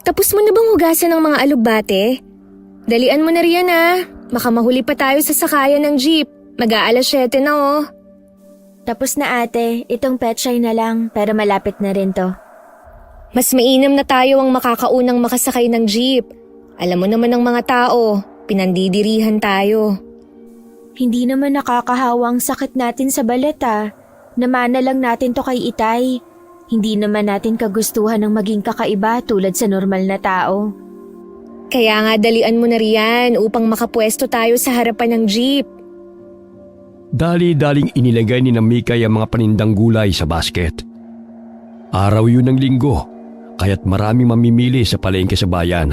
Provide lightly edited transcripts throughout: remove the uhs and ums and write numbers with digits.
Tapos mo na bang hugasan ng mga alugbate? Dalian mo na riyan Baka mahuli pa tayo sa sakayan ng jeep. Mag-aalas 7 na Tapos na ate, itong petsay na lang pero malapit na rin to. Mas mainam na tayo ang makakaunang makasakay ng jeep. Alam mo naman ng mga tao, pinandidirihan tayo. Hindi naman nakakahawang sakit natin sa balat Namana lang natin to kay Itay. Hindi naman natin kagustuhan ng maging kakaiba tulad sa normal na tao. Kaya nga dalian mo na riyan upang makapwesto tayo sa harapan ng jeep. Dali-daling inilagay ni Mikay ang mga panindang gulay sa basket. Araw yun ng linggo, kaya't maraming mamimili sa palengke sa bayan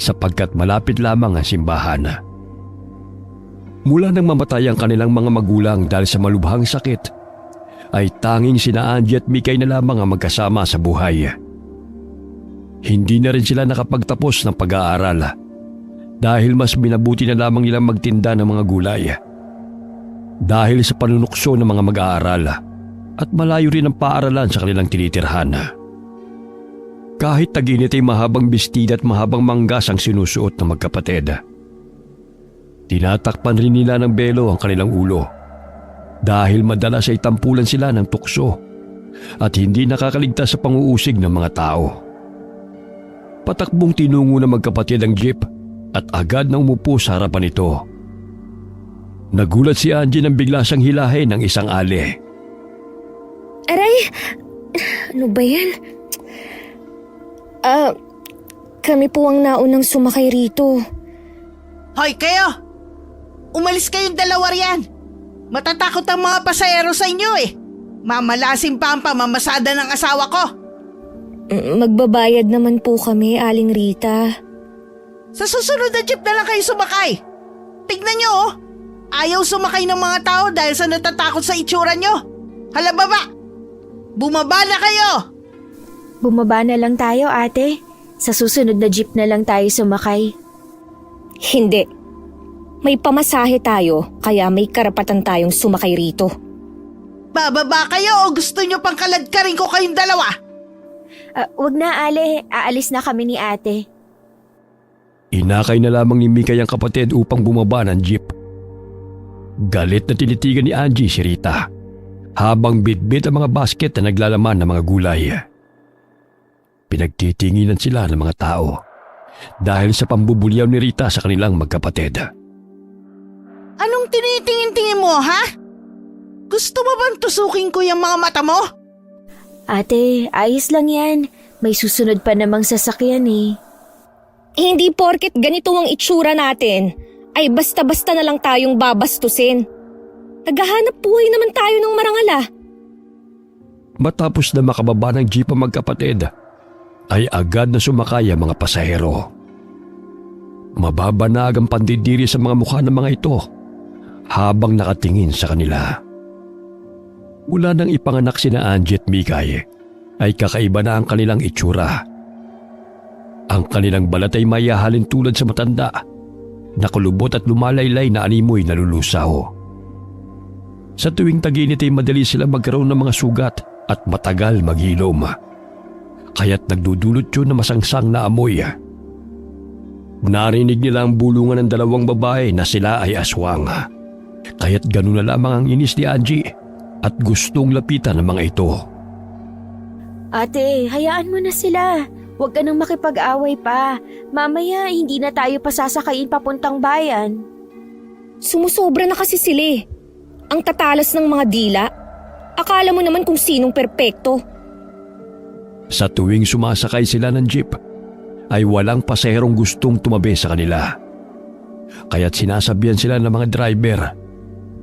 sapagkat malapit lamang ang simbahan. Mula nang mamatay ang kanilang mga magulang dahil sa malubhang sakit, ay tanging sina Angie at Mikay na lamang ang magkasama sa buhay. Hindi na rin sila nakapagtapos ng pag-aaral dahil mas minabuti na lamang nilang magtinda ng mga gulay. Dahil sa panunukso ng mga mag-aaral at malayo rin ang paaralan sa kanilang tinitirhan. Kahit taginit ay mahabang bestida at mahabang manggas ang sinusuot ng magkapatid. Tinatakpan rin nila ng belo ang kanilang ulo dahil madalas ay tampulan sila ng tukso at hindi nakakaligtas sa panguusig ng mga tao. Patakbong tinungo ng magkapatid ang jeep at agad na umupo sa harapan nito. Nagulat si Angie nang bigla siyang hilahin ng isang ali. Aray! Ano ba yan? Kami po ang naunang sumakay rito. Hoy kayo! Umalis kayong dalawa riyan! Matatakot ang mga pasahero sa inyo Mamalasim pa ang pamamasada ng asawa ko! Magbabayad naman po kami, Aling Rita. Sa susunod na jeep na lang kayo sumakay! Tignan nyo Ayaw sumakay ng mga tao dahil sa natatakot sa itsura nyo! Hala baba! Bumaba na kayo! Bumaba na lang tayo ate. Sa susunod na jeep na lang tayo sumakay. Hindi. May pamasahe tayo kaya may karapatan tayong sumakay rito. Bababa kayo o gusto nyo pang kaladkarin ko kayong dalawa? Wag na Ale, aalis na kami ni ate. Inakay na lamang ni Mikay ang kapatid upang bumaba ng jeep. Galit na tinitigan ni Angie si Rita habang bitbit ang mga basket na naglalaman ng mga gulay. Pinagtitinginan sila ng mga tao dahil sa pambubulyaw ni Rita sa kanilang magkapatid. Anong tinitingin-tingin mo Gusto mo bang tusukin ko yung mga mata mo? Ate, ayos lang yan. May susunod pa namang sasakyan Hindi porket ganito ang itsura natin, ay basta-basta na lang tayong babastusin. Naghahanap buhay naman tayo ng marangal Matapos na makababa ng jeep ang magkapatid, ay agad na sumakay ang mga pasahero. Mababanag ang pandidiri sa mga mukha ng mga ito habang nakatingin sa kanila. Mula nang ipanganak sina Angie at Mikay, ay kakaiba na ang kanilang itsura. Ang kanilang balat ay mayahalin tulad sa matanda, nakulubot at lumalaylay na animoy na lulusaw. Sa tuwing taginit ay madali sila magkaroon ng mga sugat at matagal maghilom. Kaya't nagdudulot yun na masangsang na amoy. Narinig nila ang bulungan ng dalawang babae na sila ay aswang. Kaya't ganun na lamang ang inis ni Angie at gustong lapitan ng mga ito. Ate, hayaan mo na sila. Huwag ka nang makipag-away pa. Mamaya hindi na tayo pasasakayin papuntang bayan. Sumusobra na kasi sila Ang tatalas ng mga dila. Akala mo naman kung sinong perpekto. Sa tuwing sumasakay sila ng jeep, ay walang pasaherong gustong tumabi sa kanila. Kaya't sinasabihan sila ng mga driver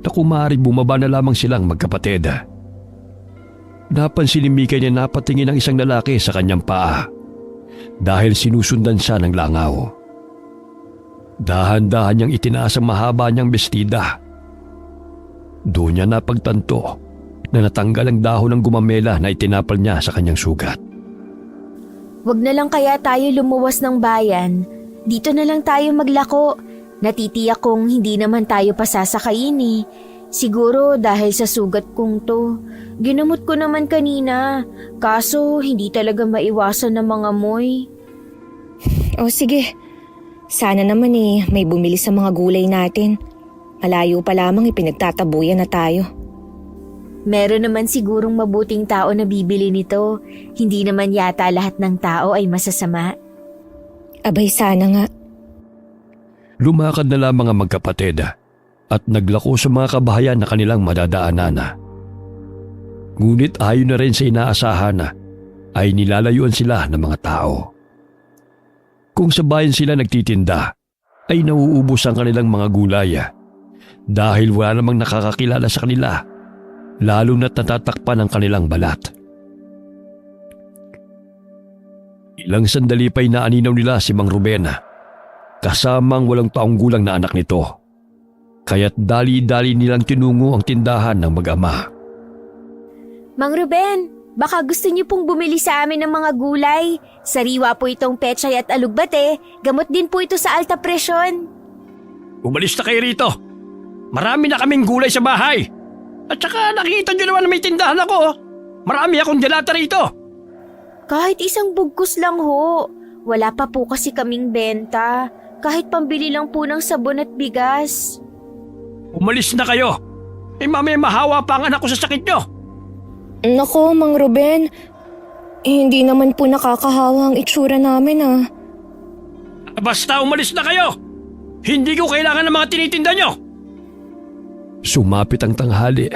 na kung maaari bumaba na lamang silang magkapatid. Napansin ni Mikay na napatingin ang isang lalaki sa kanyang paa dahil sinusundan siya ng langaw. Dahan-dahan niyang itinaas ang mahaba niyang bestida. Doon niya napagtanto na natanggal ang dahon ng gumamela na itinapal niya sa kanyang sugat. Wag na lang kaya tayo lumuwas ng bayan. Dito na lang tayo maglako. Natitiyak kong hindi naman tayo pasasakayin Siguro dahil sa sugat kong to. Ginamot ko naman kanina. Kaso hindi talaga maiwasan ng mga amoy. O sige, sana naman may bumili sa mga gulay natin. Malayo pa lamang pinagtatabuyan na tayo. Meron naman sigurong mabuting tao na bibili nito. Hindi naman yata lahat ng tao ay masasama. Abay sana nga. Lumakad na lamang ang magkapatid at naglako sa mga kabahayan na kanilang madadaanan. Ngunit ayon na rin sa inaasahan ay nilalayuan sila ng mga tao. Kung sa bayan sila nagtitinda, ay nauubos ang kanilang mga gulay dahil wala namang nakakakilala sa kanila, lalo na't natatakpan ang kanilang balat. Ilang sandali pa'y naaninaw nila si Mang Ruben, kasamang walang taong gulang na anak nito. Kaya't dali-dali nilang tinungo ang tindahan ng mag-ama. Mang Ruben, baka gusto niyo pong bumili sa amin ng mga gulay. Sariwa po itong pechay at alugbate. Gamot din po ito sa alta presyon. Umalis na kayo rito! Marami na kaming gulay sa bahay! At saka nakita nyo naman na may tindahan ako! Marami akong delata rito! Kahit isang bugkos lang ho. Wala pa po kasi kaming benta. Kahit pambili lang po ng sabon at bigas. Umalis na kayo! Mamaya mahawa pa ang anak ko sa sakit nyo! Nako, Mang Ruben. Hindi naman po nakakahawa ang itsura namin Basta umalis na kayo! Hindi ko kailangan ng mga tinitinda nyo! Sumapit ang tanghali,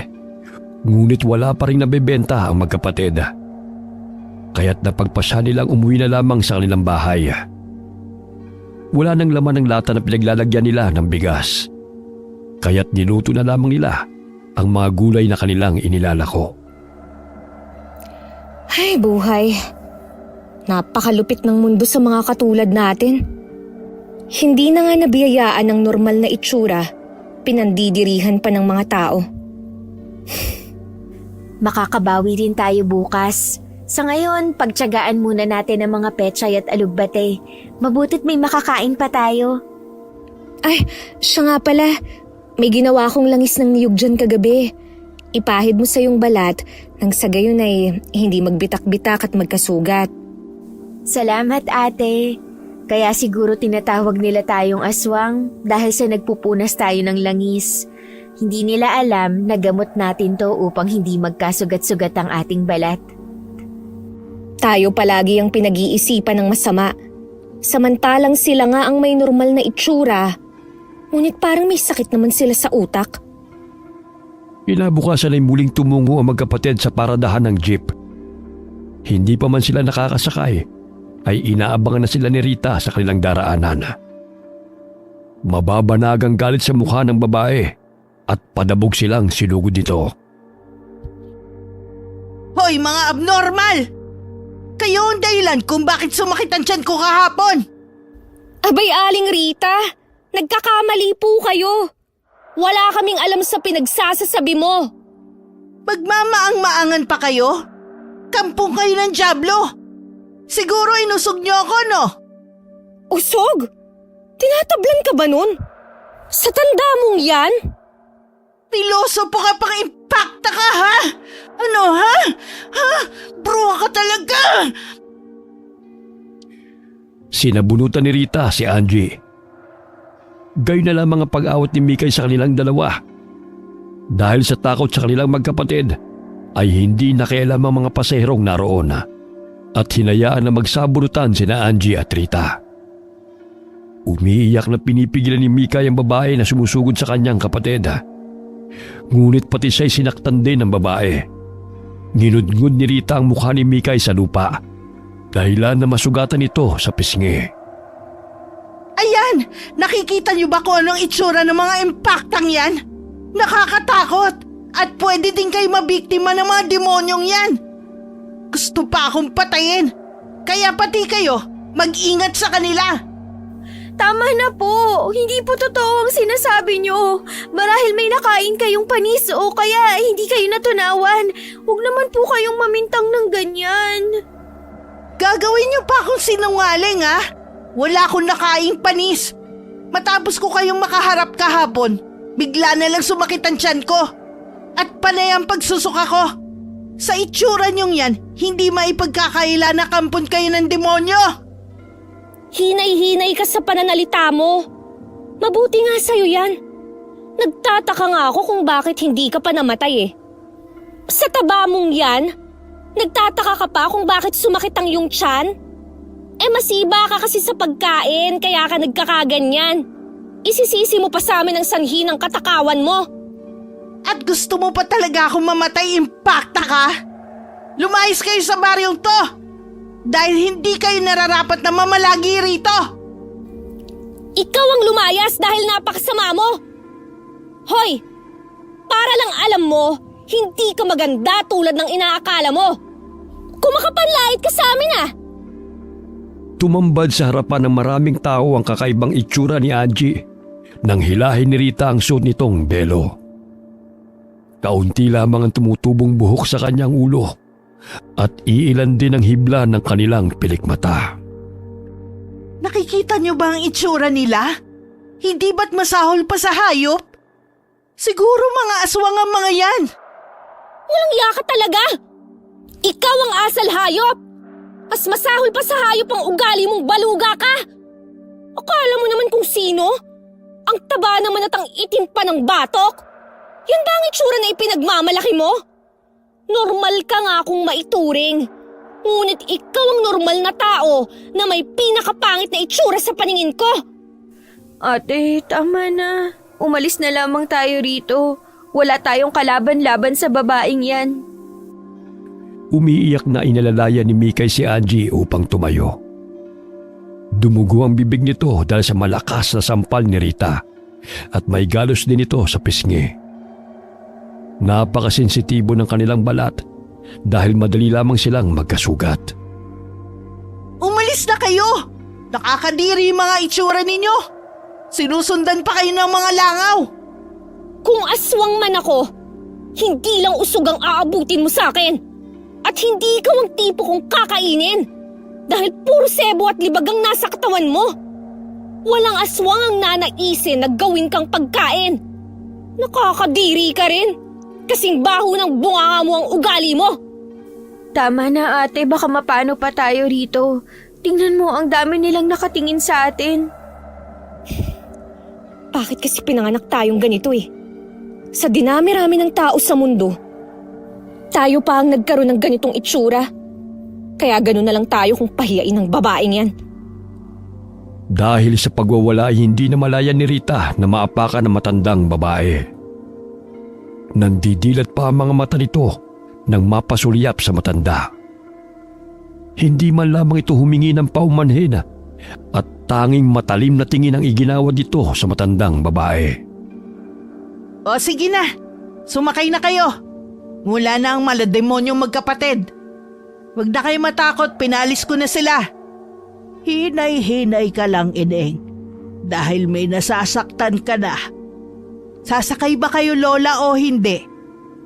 ngunit wala pa rin nabebenta ang magkapatid. Kaya't napagpasya nilang umuwi na lamang sa kanilang bahay. Wala nang laman ng lata na pinaglalagyan nila ng bigas. Kaya't niluto na lamang nila ang mga gulay na kanilang inilalako. Ay, buhay. Napakalupit ng mundo sa mga katulad natin. Hindi na nga nabiyayaan ng normal na itsura, pinandidirihan pa ng mga tao. Makakabawi din tayo bukas. Sa ngayon, pagtiyagaan muna natin ang mga pechay at alugbate. Mabuti't may makakain pa tayo. Ay, siya nga pala. May ginawa akong langis ng niyog dyan kagabi. Ipahid mo sa iyong balat nang sa gayon ay hindi magbitak-bitak at magkasugat. Salamat ate. Kaya siguro tinatawag nila tayong aswang dahil sa nagpupunas tayo ng langis. Hindi nila alam na gamot natin to upang hindi magkasugat-sugat ang ating balat. Tayo palagi ang pinag-iisipan ng masama. Samantalang sila nga ang may normal na itsura. Ngunit parang may sakit naman sila sa utak. Inabukasan ay muling tumungo ang magkapatid sa paradahan ng jeep. Hindi pa man sila nakakasakay, ay inaabangan na sila ni Rita sa kanilang daraanan. Mababanag ang galit sa mukha ng babae at padabog silang sinugod nito. Hoy mga abnormal! Kayo ang dahilan kung bakit sumakit ang tiyan ko kahapon! Abay, Aling Rita! Nagkakamali po kayo! Wala kaming alam sa pinagsasasabi mo! Magmamaang-maangan pa kayo? Kampong kayo ng dyablo! Siguro inusog niyo ako, no? Usog? Tinatablan ka ba nun? Sa tanda mong yan? Pilosopo ka pang impacta ka, ha? Ano, ha? Ha? Bruha ka talaga! Sinabunutan ni Rita si Angie. Gayon na lamang ang pag-awat ni Mikay sa kanilang dalawa. Dahil sa takot sa kanilang magkapatid, ay hindi nakialam ang mga pasaherong naroon at hinayaan na magsabunutan sina Angie at Rita. Umiiyak na pinipigilan ni Mikay ang babae na sumusugod sa kanyang kapatid. Ngunit pati siya'y sinaktan din ng babae. Ginudngod ni Rita ang mukha ni Mikay sa lupa, dahilan na masugatan ito sa pisngi. Ayan! Nakikita niyo ba kung anong itsura ng mga impaktang yan? Nakakatakot! At pwede din kayo mabiktima ng mga demonyong yan! Gusto pa akong patayin! Kaya pati kayo, mag-ingat sa kanila! Tama na po! Hindi po totoo ang sinasabi nyo. Marahil may nakain kayong panis o kaya hindi kayo natunawan. Huwag naman po kayong mamintang ng ganyan. Gagawin niyo pa akong sinungaling, ha? Wala akong nakaing panis. Matapos ko kayong makaharap kahapon, bigla na lang sumakit ang tiyan ko. At panay ang pagsusuka ko. Sa itsura niyong yan, hindi maipagkakaila na kampon kayo ng demonyo. Hinay-hinay ka sa pananalita mo. Mabuti nga sa'yo yan. Nagtataka nga ako kung bakit hindi ka pa namatay eh. Sa taba mong yan, nagtataka ka pa kung bakit sumakit ang iyong tiyan? Masiba ka kasi sa pagkain kaya ka nagkakaganyan. Isisisi mo pa sa amin ang sanhi ng katakawan mo. At gusto mo pa talaga akong mamatay, Impacta ka? Lumayas kayo sa baryong to! Dahil hindi kayo nararapat na mamalagi rito! Ikaw ang lumayas dahil napakasama mo! Hoy! Para lang alam mo, hindi ka maganda tulad ng inaakala mo! Kumakapanlait ka sa amin ah! Tumambad sa harapan ng maraming tao ang kakaibang itsura ni Angie nang hilahin ni Rita ang suot nitong belo. Kaunti lamang ang tumutubong buhok sa kanyang ulo at iilan din ang hibla ng kanilang pilikmata. Nakikita niyo ba ang itsura nila? Hindi ba't masahol pa sa hayop? Siguro mga aswang ang mga yan. Walang iya ka talaga! Ikaw ang asal hayop! Mas masahol pa sa hayop ang ugali mong baluga ka! Akala mo naman kung sino? Ang taba naman at ang itim pa ng batok! Yan ba ang itsura na ipinagmamalaki mo? Normal ka nga kung maituring. Ngunit ikaw ang normal na tao na may pinakapangit na itsura sa paningin ko! Ate, tama na. Umalis na lamang tayo rito. Wala tayong kalaban-laban sa babaeng yan. Umiiyak na inalalaya ni Mikay si Angie upang tumayo. Dumugo ang bibig nito dahil sa malakas na sampal ni Rita at may galos din ito sa pisngi. Napakasensitibo ng kanilang balat dahil madali lamang silang magkasugat. Umalis na kayo! Nakakadiri yung mga itsura ninyo! Sinusundan pa kayo ng mga langaw! Kung aswang man ako, hindi lang usog ang aabutin mo sa akin. At hindi ikaw ang tipo kong kakainin dahil puro sebo at libag ang nasa katawan mo. Walang aswang ang nanaisin na gawin kang pagkain. Nakakadiri ka rin. Kasing baho ng bunganga mo ang ugali mo. Tama na ate, baka mapano pa tayo rito. Tingnan mo, ang dami nilang nakatingin sa atin. Bakit kasi pinanganak tayong ganito eh? Sa dinami-rami ng tao sa mundo, tayo pa ang nagkaroon ng ganitong itsura. Kaya ganun na lang tayo kung pahiyain ng babaeng yan. Dahil sa pagwawala ay hindi na malaya ni Rita na maapakan ng matandang babae. Nandidilat pa ang mga mata nito nang mapasulyap sa matanda. Hindi man lamang ito humingi ng paumanhin at tanging matalim na tingin ang iginawa dito sa matandang babae. O sige na, sumakay na kayo. Mula na ang malademonyong magkapatid. Huwag na kayo matakot, pinalis ko na sila. Hinay-hinay ka lang, Ineng. Dahil may nasasaktan ka na. Sasakay ba kayo, Lola, o hindi?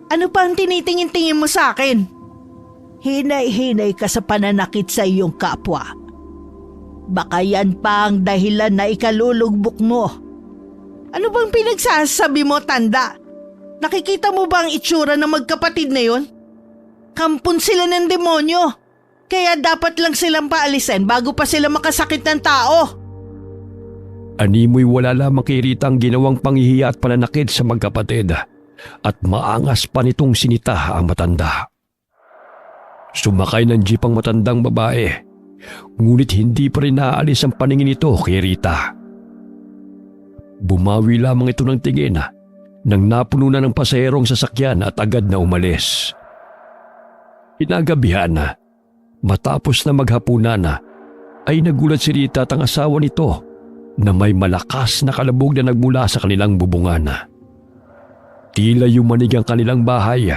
Ano pa ang tinitingin-tingin mo sa akin? Hinay-hinay ka sa pananakit sa iyong kapwa. Baka yan pa ang dahilan na ikalulugbok mo. Ano bang pinagsasabi mo, tanda? Nakikita mo ba ang itsura ng magkapatid na yun? Kampon sila ng demonyo. Kaya dapat lang silang paalisin bago pa sila makasakit ng tao. Animoy wala lamang kay Rita ang ginawang panghihiya at pananakit sa magkapatid at maangas pa nitong sinita ang matanda. Sumakay ng jeep ang matandang babae, ngunit hindi pa rin naaalis ang paningin nito kay Rita. Bumawi lamang ito ng tingin nang napuno na ng pasaherong sasakyan at agad na umalis. Kinagabihan na, matapos na maghapunan ay nagulat si Rita at ang asawa nito na may malakas na kalabog na nagmula sa kanilang bubungan. Tila yumanig ang kanilang bahay,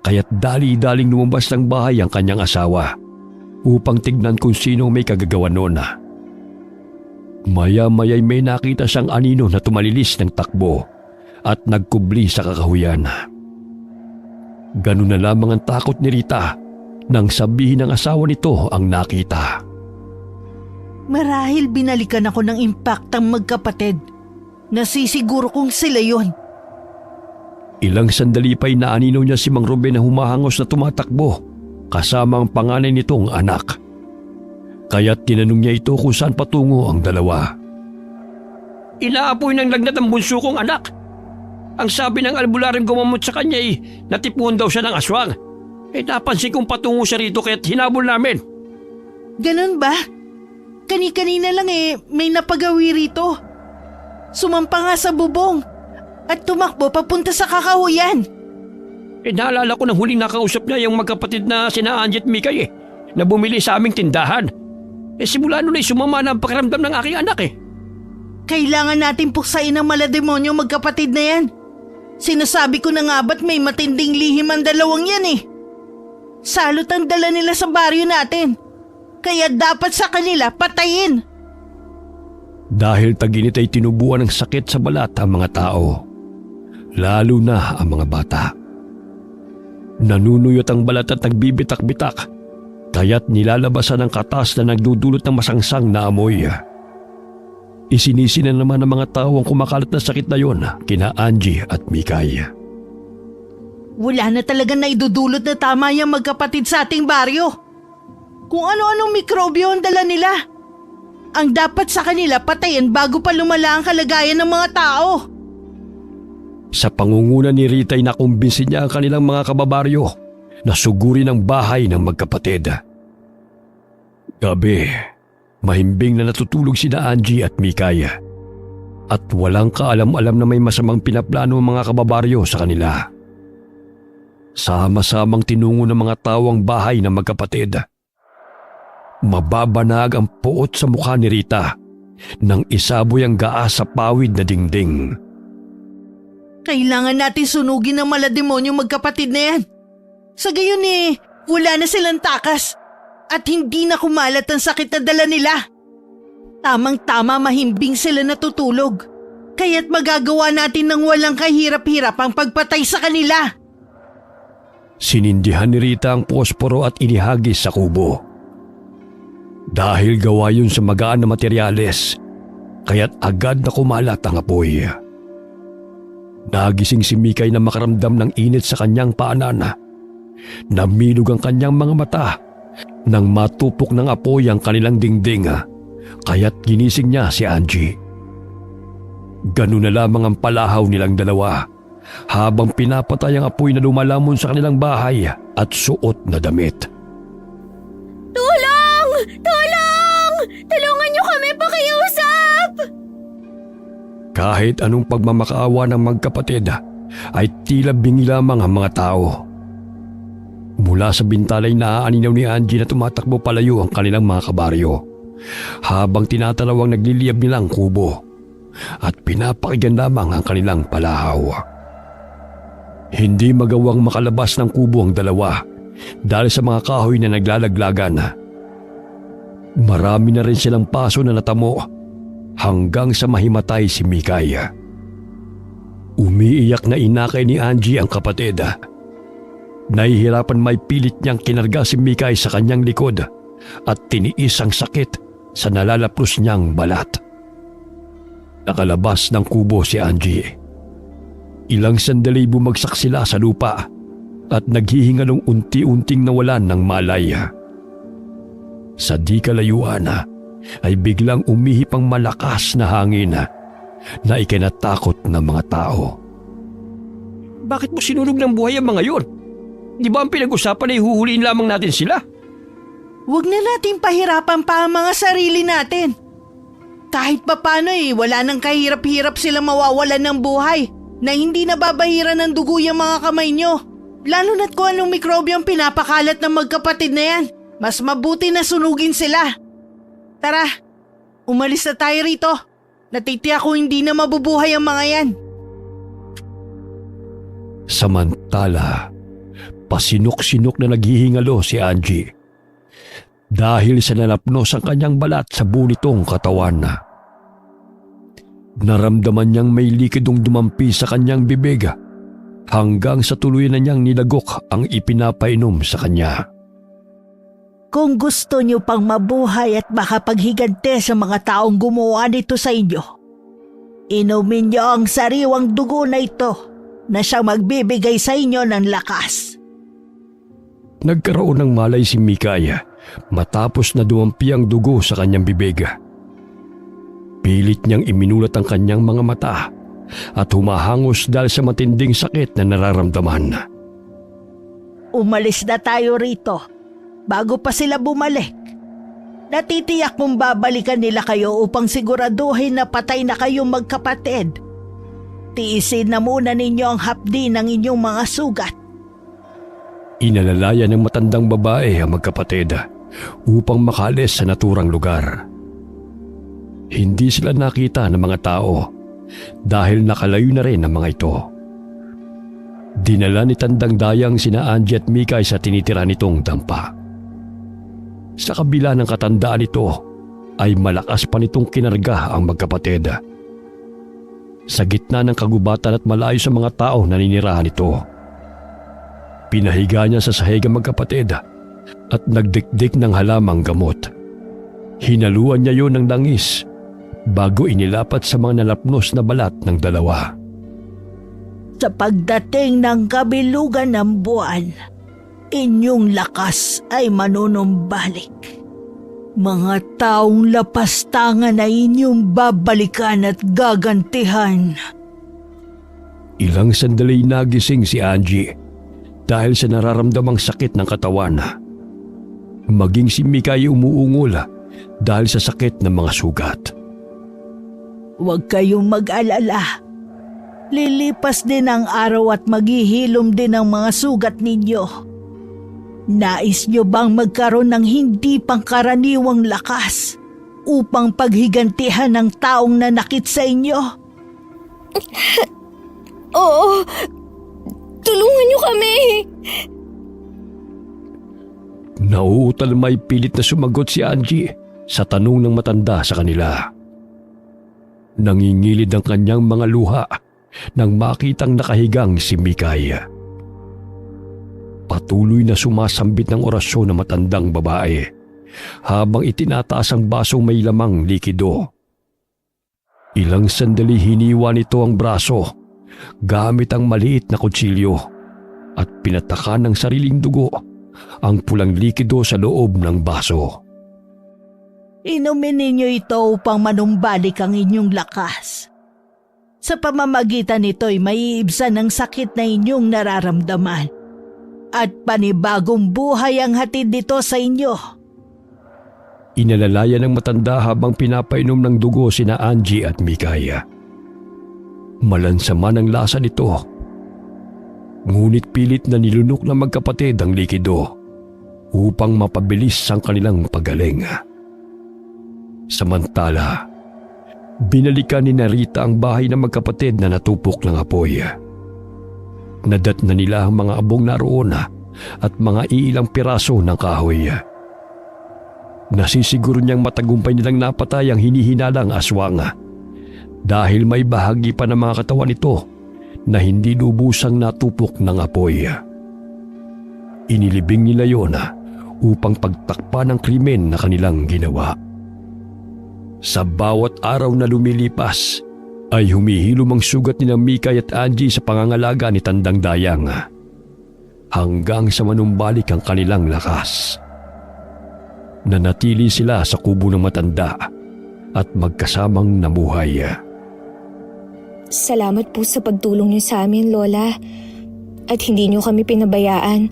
kaya't dali-daling lumabas ng bahay ang kanyang asawa upang tignan kung sino may kagagawa noon. Maya-maya'y may nakita siyang anino na tumalilis ng takbo at nagkubli sa kakahuyan. Ganun na lamang ang takot ni Rita nang sabihin ng asawa nito ang nakita. Marahil binalikan ako ng impaktang magkapatid. Nasisiguro kong sila yon. Ilang sandali pa'y naanino niya si Mang Ruben na humahangos na tumatakbo kasama ang panganay nitong anak. Kaya't tinanong niya ito kung saan patungo ang dalawa. Inaapoy ng lagnat ang bunso kong anak. Ang sabi ng albularyong gumamot sa kanya ay natipuan daw siya ng aswang. Napansin kong patungo siya rito kaya't hinabol namin. Ganun ba? Kani-kanina lang may napagawi rito. Sumampa nga sa bubong at tumakbo papunta sa kakahuyan. Naalala ko nang huling nakausap niya yung magkapatid na sina Angie at Mikay na bumili sa aming tindahan. Simula noon ay sumama na ang pakiramdam ng aking anak . Kailangan natin puksain ang malademonyo magkapatid na yan. Sinasabi ko na nga ba't may matinding lihim ang dalawang yan . Salot ang dala nila sa baryo natin. Kaya dapat sa kanila patayin. Dahil taginit ay tinubuan ng sakit sa balat ang mga tao. Lalo na ang mga bata. Nanunuyot ang balat at nagbibitak-bitak. Kaya't nilalabasan ng katas na nagdudulot ng masangsang na amoy. Isinisi na naman ng mga tao ang kumakalat na sakit na yon kina Angie at Mikay. Wala na talaga na idudulot na tama yung magkapatid sa ating baryo. Kung ano-anong mikrobyo ang dala nila. Ang dapat sa kanila patayin bago pa lumala ang kalagayan ng mga tao. Sa pangunguna ni Rita ay nakumbinsi niya ang kanilang mga kababaryo na sugurin ang bahay ng magkapatid. Gabi, mahimbing na natutulog sina Angie at Mikay. At walang kaalam-alam na may masamang pinaplano ang mga kababaryo sa kanila. Sama-samang tinungo ng mga tao ang bahay ng magkapatid. Mababanag ang puot sa mukha ni Rita nang isaboy ang gaas sa pawid na dingding. Kailangan natin sunugin ang malademonyo magkapatid na yan. Sa gayon wala na silang takas at hindi na kumalat ang sakit na dala nila. Tamang-tama mahimbing sila natutulog. Kaya't magagawa natin ng walang kahirap-hirap ang pagpatay sa kanila. Sinindihan ni Rita ang posporo at inihagis sa kubo. Dahil gawa yun sa magaan na materyales, kaya't agad na kumalat ang apoy. Nagising si Mikay na makaramdam ng init sa kanyang paanan. Namilog ang kanyang mga mata nang matupok ng apoy ang kanilang dingding, kaya't ginising niya si Angie. Ganun na lamang ang palahaw nilang dalawa habang pinapatay ang apoy na lumalamon sa kanilang bahay at suot na damit. Tulong! Tulong! Tulungan niyo kami pakiusap! Kahit anong pagmamakaawa ng magkapatid ay tila bingi lamang ang mga tao. Mula sa bintalay naaaninaw ni Angie na tumatakbo palayo ang kanilang mga kabaryo habang tinatalawang nagliliyab nilang kubo at pinapakinggan lamang ang kanilang palahaw. Hindi magawang makalabas ng kubo ang dalawa dahil sa mga kahoy na naglalaglagan. Marami na rin silang paso na natamo hanggang sa mahimatay si Mikay. Umiiyak na inakay ni Angie ang kapatid. Nahihirapan may pilit niyang kinarga si Mikay sa kanyang likod at tiniis ang sakit sa nalalaplos niyang balat. Nakalabas ng kubo si Angie. Ilang sandali bumagsak sila sa lupa at naghihingalong unti-unting nawalan ng malay. Sa di kalayuan ay biglang umihip ang malakas na hangin na ikinatakot ng mga tao. Bakit mo sinunog ng buhay ang mga yun? Di ba ang pinag-usapan ay huhuliin lamang natin sila? Huwag na natin pahirapan pa ang mga sarili natin. Kahit papano wala nang kahirap-hirap silang mawawalan ng buhay na hindi nababahiran ng dugo yung mga kamay nyo. Lalo na't kung anong mikrobyo ang pinapakalat ng magkapatid na yan. Mas mabuti na sunugin sila. Tara, umalis na tayo rito. Natitiyak ko hindi na mabubuhay ang mga yan. Samantala, pasinok-sinok na naghihingalo si Angie dahil sa nanapnos ang kanyang balat sa bunitong katawan. Naramdaman niyang may likidong dumampi sa kanyang bibig hanggang sa tuluyan na niyang nilagok ang ipinapainom sa kanya. Kung gusto niyo pang mabuhay at makapaghigante sa mga taong gumawa nito sa inyo, inumin niyo ang sariwang dugo na ito na siyang magbibigay sa inyo ng lakas. Nagkaroon ng malay si Mikay matapos na dumampi ang dugo sa kanyang bibig. Pilit niyang iminulat ang kanyang mga mata at humahangos dahil sa matinding sakit na nararamdaman. Umalis na tayo rito bago pa sila bumalik. Natitiyak kong babalikan nila kayo upang siguraduhin na patay na kayong magkapatid. Tiisin na muna ninyo ang hapdi ng inyong mga sugat. Inalalaya ng matandang babae ang magkapatid upang makalis sa naturang lugar. Hindi sila nakita ng mga tao dahil nakalayo na rin ang mga ito. Dinala ni Tandang Dayang sina Angie at Mikay sa tinitira nitong dampa. Sa kabila ng katandaan nito ay malakas pa nitong kinarga ang magkapatid. Sa gitna ng kagubatan at malayo sa mga tao na ninirahan nito, pinahiga niya sa sahig ang magkapatid at nagdikdik ng halamang gamot. Hinaluan niya yon ng langis bago inilapat sa mga nalapnos na balat ng dalawa. Sa pagdating ng kabilugan ng buwan, inyong lakas ay manunumbalik. Mga taong lapastangan na inyong babalikan at gagantihan. Ilang sandali nagising si Angie dahil sa nararamdamang sakit ng katawan. Maging si Mikay umuungol dahil sa sakit ng mga sugat. Huwag kayong mag-alala. Lilipas din ang araw at maghihilom din ang mga sugat ninyo. Nais nyo bang magkaroon ng hindi pangkaraniwang lakas upang paghigantihan ng taong nanakit sa inyo? Oo, tulungan niyo kami. Nauutal may pilit na sumagot si Angie sa tanong ng matanda sa kanila. Nangingilid ang kanyang mga luha nang makitang nakahigang si Mikay. Patuloy na sumasambit ng orasyon ng matandang babae habang itinataas ang basong may lamang likido. Ilang sandali hiniwa nito ang braso gamit ang maliit na kutsilyo at pinatakan ng sariling dugo ang pulang likido sa loob ng baso. Inumin ninyo ito upang manumbalik ang inyong lakas. Sa pamamagitan nito'y maiibsan ang sakit na inyong nararamdaman. At panibagong buhay ang hatid nito sa inyo. Inalalaya ng matanda habang pinapainom ng dugo sina Angie at Mikay. Malansaman ang lasa nito. Ngunit pilit na nilunok ng magkapatid ang likido upang mapabilis ang kanilang pagaling. Samantala, binalikan ni Narita ang bahay ng magkapatid na natupok ng apoy. Nadat na nila ang mga abong naroon at mga iilang piraso ng kahoy. Nasisiguro niyang matagumpay nilang napatay ang hinihinalang aswang dahil may bahagi pa ng mga katawan nito na hindi lubusang natupok ng apoy. Inilibing nila yon upang pagtakpan ang krimen na kanilang ginawa. Sa bawat araw na lumilipas, ay humihilom ang sugat ni Mikay at Angie sa pangangalaga ni Tandang Dayang hanggang sa manumbalik ang kanilang lakas. Nanatili sila sa kubo ng matanda at magkasamang namuhay. Salamat po sa pagtulong niyo sa amin, Lola. At hindi niyo kami pinabayaan.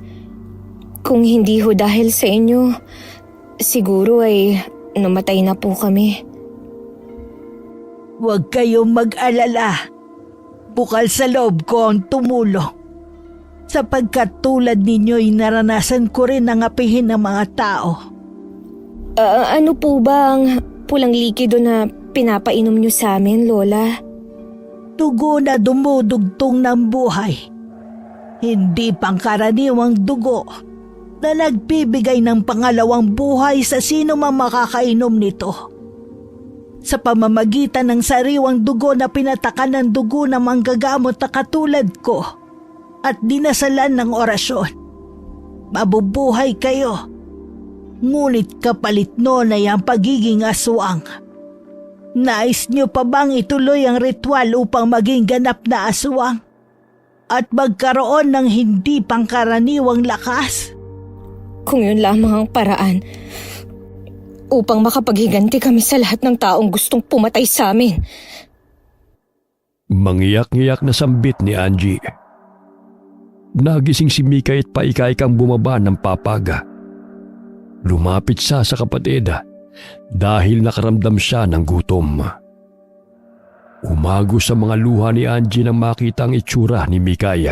Kung hindi ho dahil sa inyo, siguro ay namatay na po kami. Huwag kayong mag-alala. Bukal sa loob ko ang tumulong. Sapagkat tulad ninyo'y naranasan ko rin ang apihin ng mga tao. Ano po ba ang pulang likido na pinapainom niyo sa amin, Lola? Dugo na dumudugtong ng buhay. Hindi pangkaraniwang dugo na nagbibigay ng pangalawang buhay sa sino mang makakainom nito. Sa pamamagitan ng sariwang dugo na pinatakan ng dugo na manggagamot na katulad ko at dinasalan ng orasyon, mabubuhay kayo. Ngunit kapalit noon ay ang pagiging aswang. Nais niyo pa bang ituloy ang ritual upang maging ganap na aswang at magkaroon ng hindi pangkaraniwang lakas? Kung yun lamang ang paraan upang makapaghiganti kami sa lahat ng taong gustong pumatay sa amin. Mangiyak-ngiyak na sambit ni Angie. Nagising si Mikay at paikaikang bumaba ng papaga. Lumapit siya sa kapatid dahil nakaramdam siya ng gutom. Umago sa mga luha ni Angie nang makita ang itsura ni Mikay.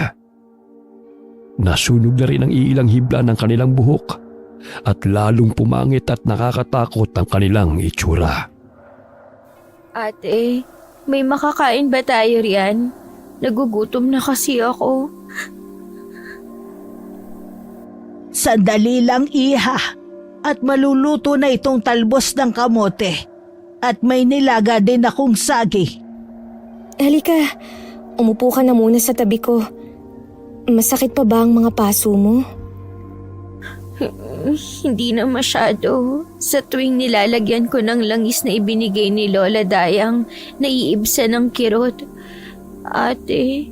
Nasunog na rin ang iilang hibla ng kanilang buhok at lalong pumangit at nakakatakot ang kanilang itsura. Ate, may makakain ba tayo riyan? Nagugutom na kasi ako. Sandali lang, iha. At maluluto na itong talbos ng kamote. At may nilaga din akong sagi. Halika, umupo ka na muna sa tabi ko. Masakit pa ba ang mga paso mo? Hindi na masyado. Sa tuwing nilalagyan ko ng langis na ibinigay ni Lola Dayang, naiibsa ng kirot. Ate,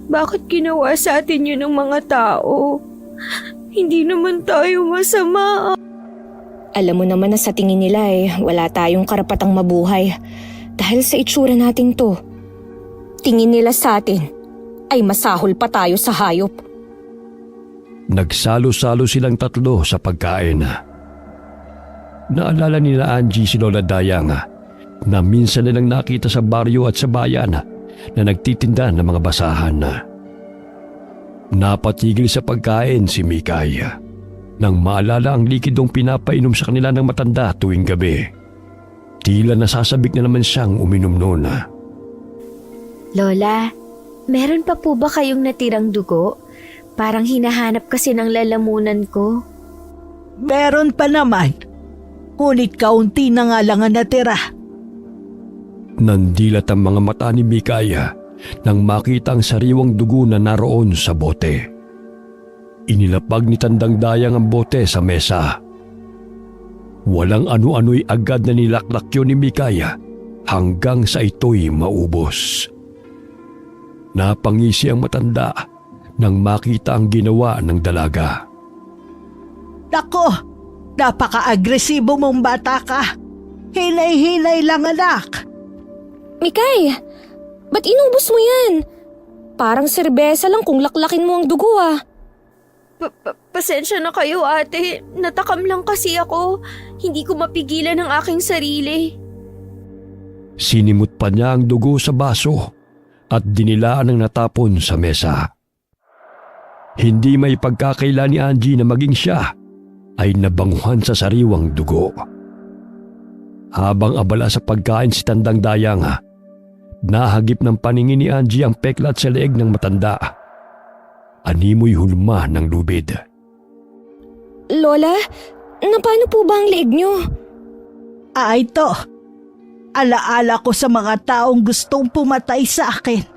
bakit ginawa sa atin yun ng mga tao? Hindi naman tayo masama. Alam mo naman na sa tingin nila wala tayong karapatang mabuhay. Dahil sa itsura natin to. Tingin nila sa atin ay masahol pa tayo sa hayop. Nagsalo-salo silang tatlo sa pagkain. Naalala nila Angie si Lola Dayang na minsan nilang nakita sa baryo at sa bayan na nagtitinda ng mga basahan. Napatigil sa pagkain si Mikay nang maalala ang likidong pinapainom sa kanila ng matanda tuwing gabi. Tila nasasabik na naman siyang uminom noon. Lola, meron pa po ba kayong natirang dugo? Parang hinahanap kasi ng lalamunan ko. Meron pa naman. Ngunit kaunti na nga lang ang natira. Nandilat ang mga mata ni Mikaya nang makita ang sariwang dugo na naroon sa bote. Inilapag ni Tandang Dayang ang bote sa mesa. Walang ano-ano'y agad na nilaklak yun ni Mikaya hanggang sa ito'y maubos. Napangisi ang matanda nang makita ang ginawa ng dalaga. Nako, napaka-agresibo mong bata ka. Hinay-hinay lang, anak. Mikay, ba't inubos mo yan? Parang serbesa lang kung laklakin mo ang dugo Pasensya na kayo, ate. Natakam lang kasi ako. Hindi ko mapigilan ang aking sarili. Sinimot pa niya ang dugo sa baso at dinilaan ng natapon sa mesa. Hindi may pagkakaila ni Angie na maging siya ay nabanguhan sa sariwang dugo. Habang abala sa pagkain si Tandang Dayang, nahagip ng paningin ni Angie ang peklat sa leeg ng matanda. Animoy hulma ng lubid. Lola, paano po ba ang leeg niyo? Ito. Alaala ko sa mga taong gustong pumatay sa akin.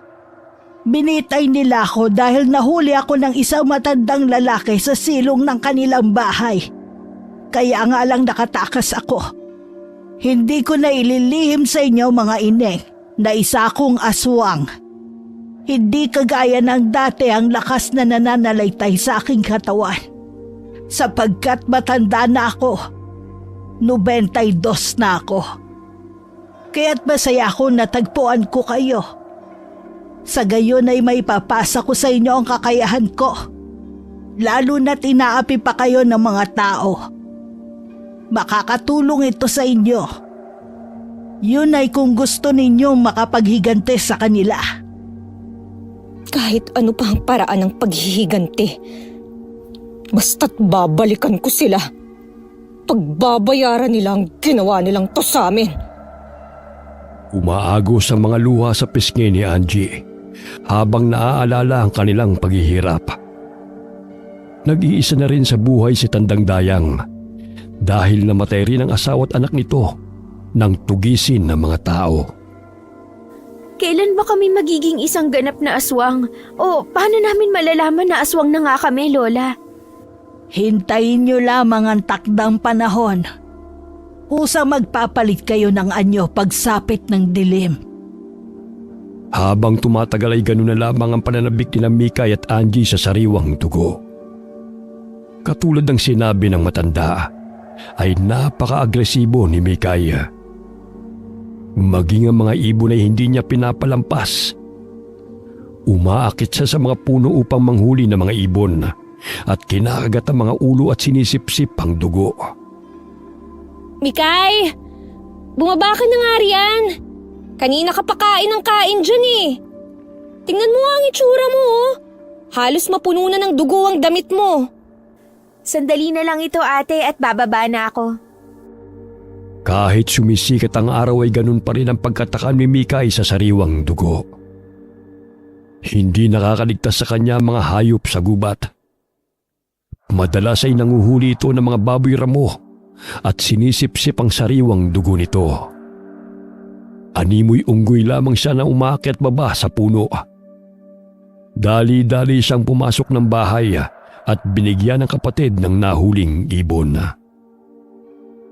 Binitay nila ako dahil nahuli ako ng isang matandang lalaki sa silong ng kanilang bahay. Kaya nga lang nakatakas ako. Hindi ko na ililihim sa inyo mga ineng na isa akong aswang. Hindi kagaya ng dati ang lakas na nananalaytay sa aking katawan. Sapagkat matanda na ako. 92 na ako. Kaya't masaya ako natagpuan ko kayo. Sa gayon ay may papasa ko sa inyo ang kakayahan ko. Lalo na't inaapi pa kayo ng mga tao. Makakatulong ito sa inyo. Yun ay kung gusto ninyong makapaghiganti sa kanila. Kahit ano pa ang paraan ng paghihiganti. Basta't babalikan ko sila. Pagbabayaran nila ang ginawa nilang to sa amin. Umaagos ang mga luha sa pisngi ni Angie habang naaalala ang kanilang paghihirap. Nag-iisa na rin sa buhay si Tandang Dayang dahil namatay rin ang asawa at anak nito nang tugisin ng mga tao. Kailan ba kami magiging isang ganap na aswang? O paano namin malalaman na aswang na nga kami, Lola? Hintayin nyo lamang ang takdang panahon. Kusang magpapalit kayo ng anyo pagsapit ng dilim. Habang tumatagal ay ganoon na lamang ang pananabik nila Mikay at Angie sa sariwang dugo. Katulad ng sinabi ng matanda, ay napaka-agresibo ni Mikay. Maging ang mga ibon ay hindi niya pinapalampas. Umaakit siya sa mga puno upang manghuli ng mga ibon at kinakagat ang mga ulo at sinisipsip ang dugo. Mikay! Bumaba ka na nga riyan. Kanina ka pa kain ng kain dyan eh. Tingnan mo nga ang itsura mo oh. Halos mapuno na ng dugo ang damit mo. Sandali na lang ito ate at bababa na ako. Kahit sumisikat ang araw ay ganun pa rin ang pagkataka ni Mikay sa sariwang dugo. Hindi nakakaligtas sa kanya ang mga hayop sa gubat. Madalas ay nanguhuli ito ng mga baboy ramo at sinisipsip ang sariwang dugo nito. Animoy unggoy lamang siya na umakyat baba sa puno. Dali-dali siyang pumasok ng bahay at binigyan ng kapatid ng nahuling ibon.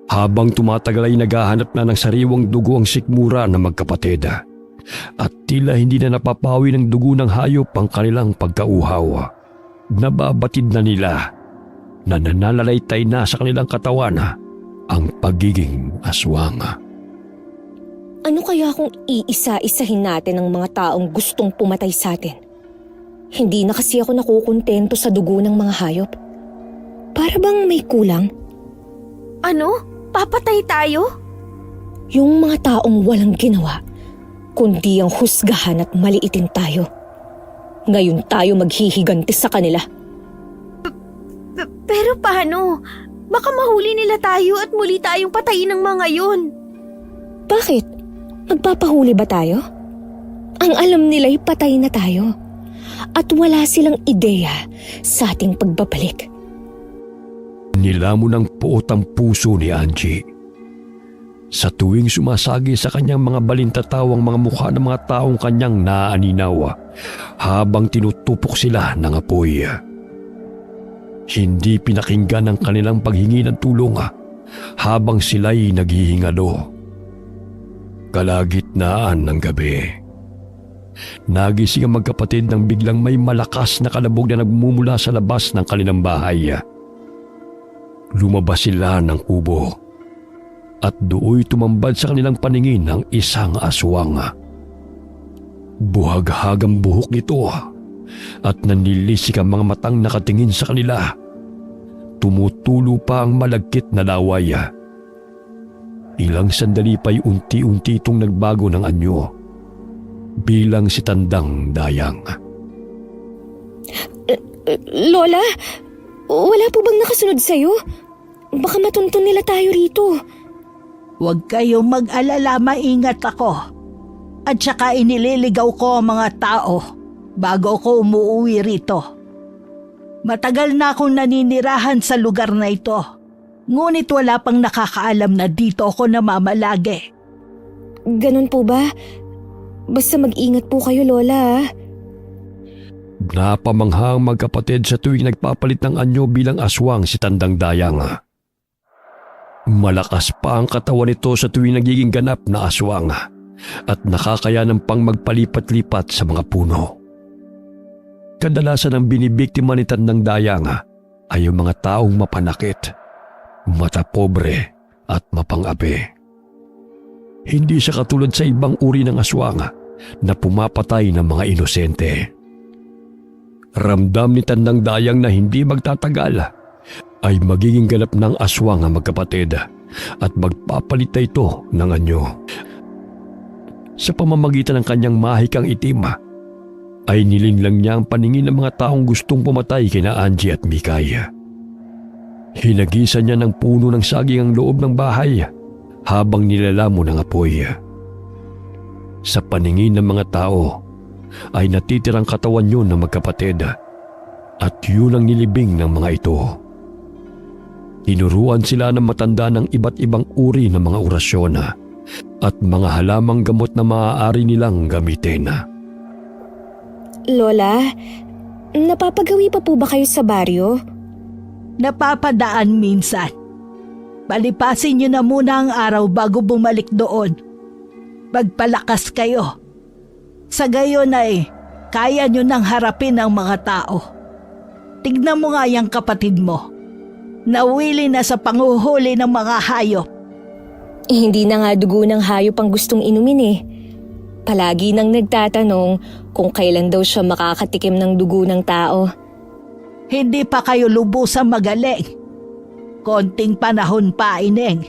Habang tumatagal ay naghahanap na ng sariwang dugo ang sikmura ng magkapatid at tila hindi na napapawi ng dugo ng hayop ang kanilang pagkauhaw. Nababatid na nila na nananalaytay na sa kanilang katawan ang pagiging aswang. Ano kaya kung iisa-isahin natin ang mga taong gustong pumatay sa atin? Hindi na kasi ako nakukontento sa dugo ng mga hayop. Para bang may kulang? Ano? Papatay tayo? Yung mga taong walang ginawa, kundi ang husgahan at maliitin tayo. Ngayon tayo maghihiganti sa kanila. Pero paano? Baka mahuli nila tayo at muli tayong patayin ng mga yun. Bakit? Magpapahuli ba tayo? Ang alam nila'y patay na tayo. At wala silang ideya sa ating pagbabalik. Nilamon ng puot ang puso ni Angie. Sa tuwing sumasagi sa kanyang mga balintatawang mga mukha ng mga taong kanyang naaaninaw habang tinutupok sila ng apoy. Hindi pinakinggan ang kanilang paghingi ng tulong habang sila'y naghihingalo. Kalagitnaan ng gabi. Nagising ang magkapatid nang biglang may malakas na kalabog na nagmumula sa labas ng kanilang bahay. Lumabas sila ng kubo at dooy tumambad sa kanilang paningin ang isang aswang. Buhag-hag ang buhok nito at nanlilisik ang mga matang nakatingin sa kanila. Tumutulo pa ang malagkit na laway. Ilang sandali pa'y unti-unti itong nagbago ng anyo bilang si Tandang Dayang. Lola, wala po bang nakasunod sa'yo? Baka matuntun nila tayo rito. Huwag kayong mag-alala, maingat ako. At saka inililigaw ko ang mga tao bago ako umuwi rito. Matagal na akong naninirahan sa lugar na ito. Ngunit wala pang nakakaalam na dito ako namamalagi. Ganun po ba? Basta mag-ingat po kayo, Lola. Napamangha ang magkapatid sa tuwing nagpapalit ng anyo bilang aswang si Tandang Dayang. Malakas pa ang katawan nito sa tuwing nagiging ganap na aswang at nakakayanan pang magpalipat-lipat sa mga puno. Kadalasan ang binibiktima ni Tandang Dayang ay yung mga taong mapanakit, matapobre at mapangapi. Hindi siya katulad sa ibang uri ng aswang na pumapatay ng mga inosente. Ramdam ni Tandang Dayang na hindi magtatagal ay magiging ganap ng aswang ang magkapatid at magpapalit na ito ng anyo. Sa pamamagitan ng kanyang mahikang itim ay nilinlang niya ang paningin ng mga taong gustong pumatay kina Angie at Mikay. Hinagisan niya ng puno ng saging ang loob ng bahay habang nilalamo ng apoy. Sa paningin ng mga tao ay natitirang katawan yun ng magkapatid at yun ang nilibing ng mga ito. Tinuruan sila ng matanda ng iba't ibang uri ng mga orasyon at mga halamang gamot na maaari nilang gamitin. Lola, napapagawi pa po ba kayo sa baryo? Napapadaan minsan. Palipasin niyo na muna ang araw bago bumalik doon. Magpalakas kayo. Sa gayon ay kaya niyo nang harapin ang mga tao. Tignan mo nga yung kapatid mo. Nawili na sa panguhuli ng mga hayop. Hindi na nga dugo ng hayop ang gustong inumin eh. Palagi nang nagtatanong kung kailan daw siya makakatikim ng dugo ng tao. Hindi pa kayo lubusang magaling. Konting panahon pa, Ineng.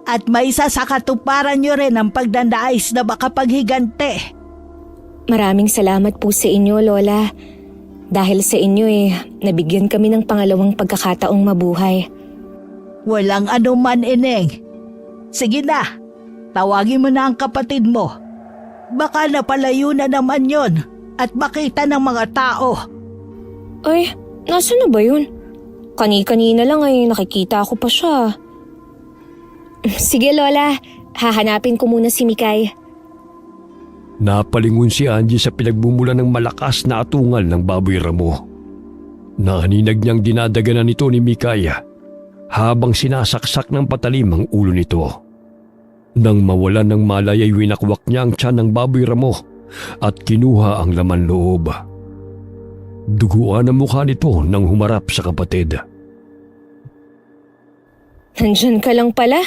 At may isa sa katuparan nyo rin ang pagdandais na makapaghigante. Maraming salamat po sa inyo, Lola. Dahil sa inyo nabigyan kami ng pangalawang pagkakataong mabuhay. Walang anuman, Ineng. Sige na, tawagin mo na ang kapatid mo. Baka napalayo na naman yon at makita ng mga tao. Ay, nasa na ba yun? Kani-kanina lang ay nakikita ko pa siya. Sige, Lola. Hahanapin ko muna si Mikay. Napalingon si Angie sa pinagbumulan ng malakas na atungal ng baboy ramo. Naninag niyang dinadaganan nito ni Mikay habang sinasaksak ng patalim ang ulo nito. Nang mawalan ng malay ay winakwak niya ang tiyan ng baboy ramo at kinuha ang laman loob. Duguan ang mukha nito nang humarap sa kapatid. Nandyan ka lang pala.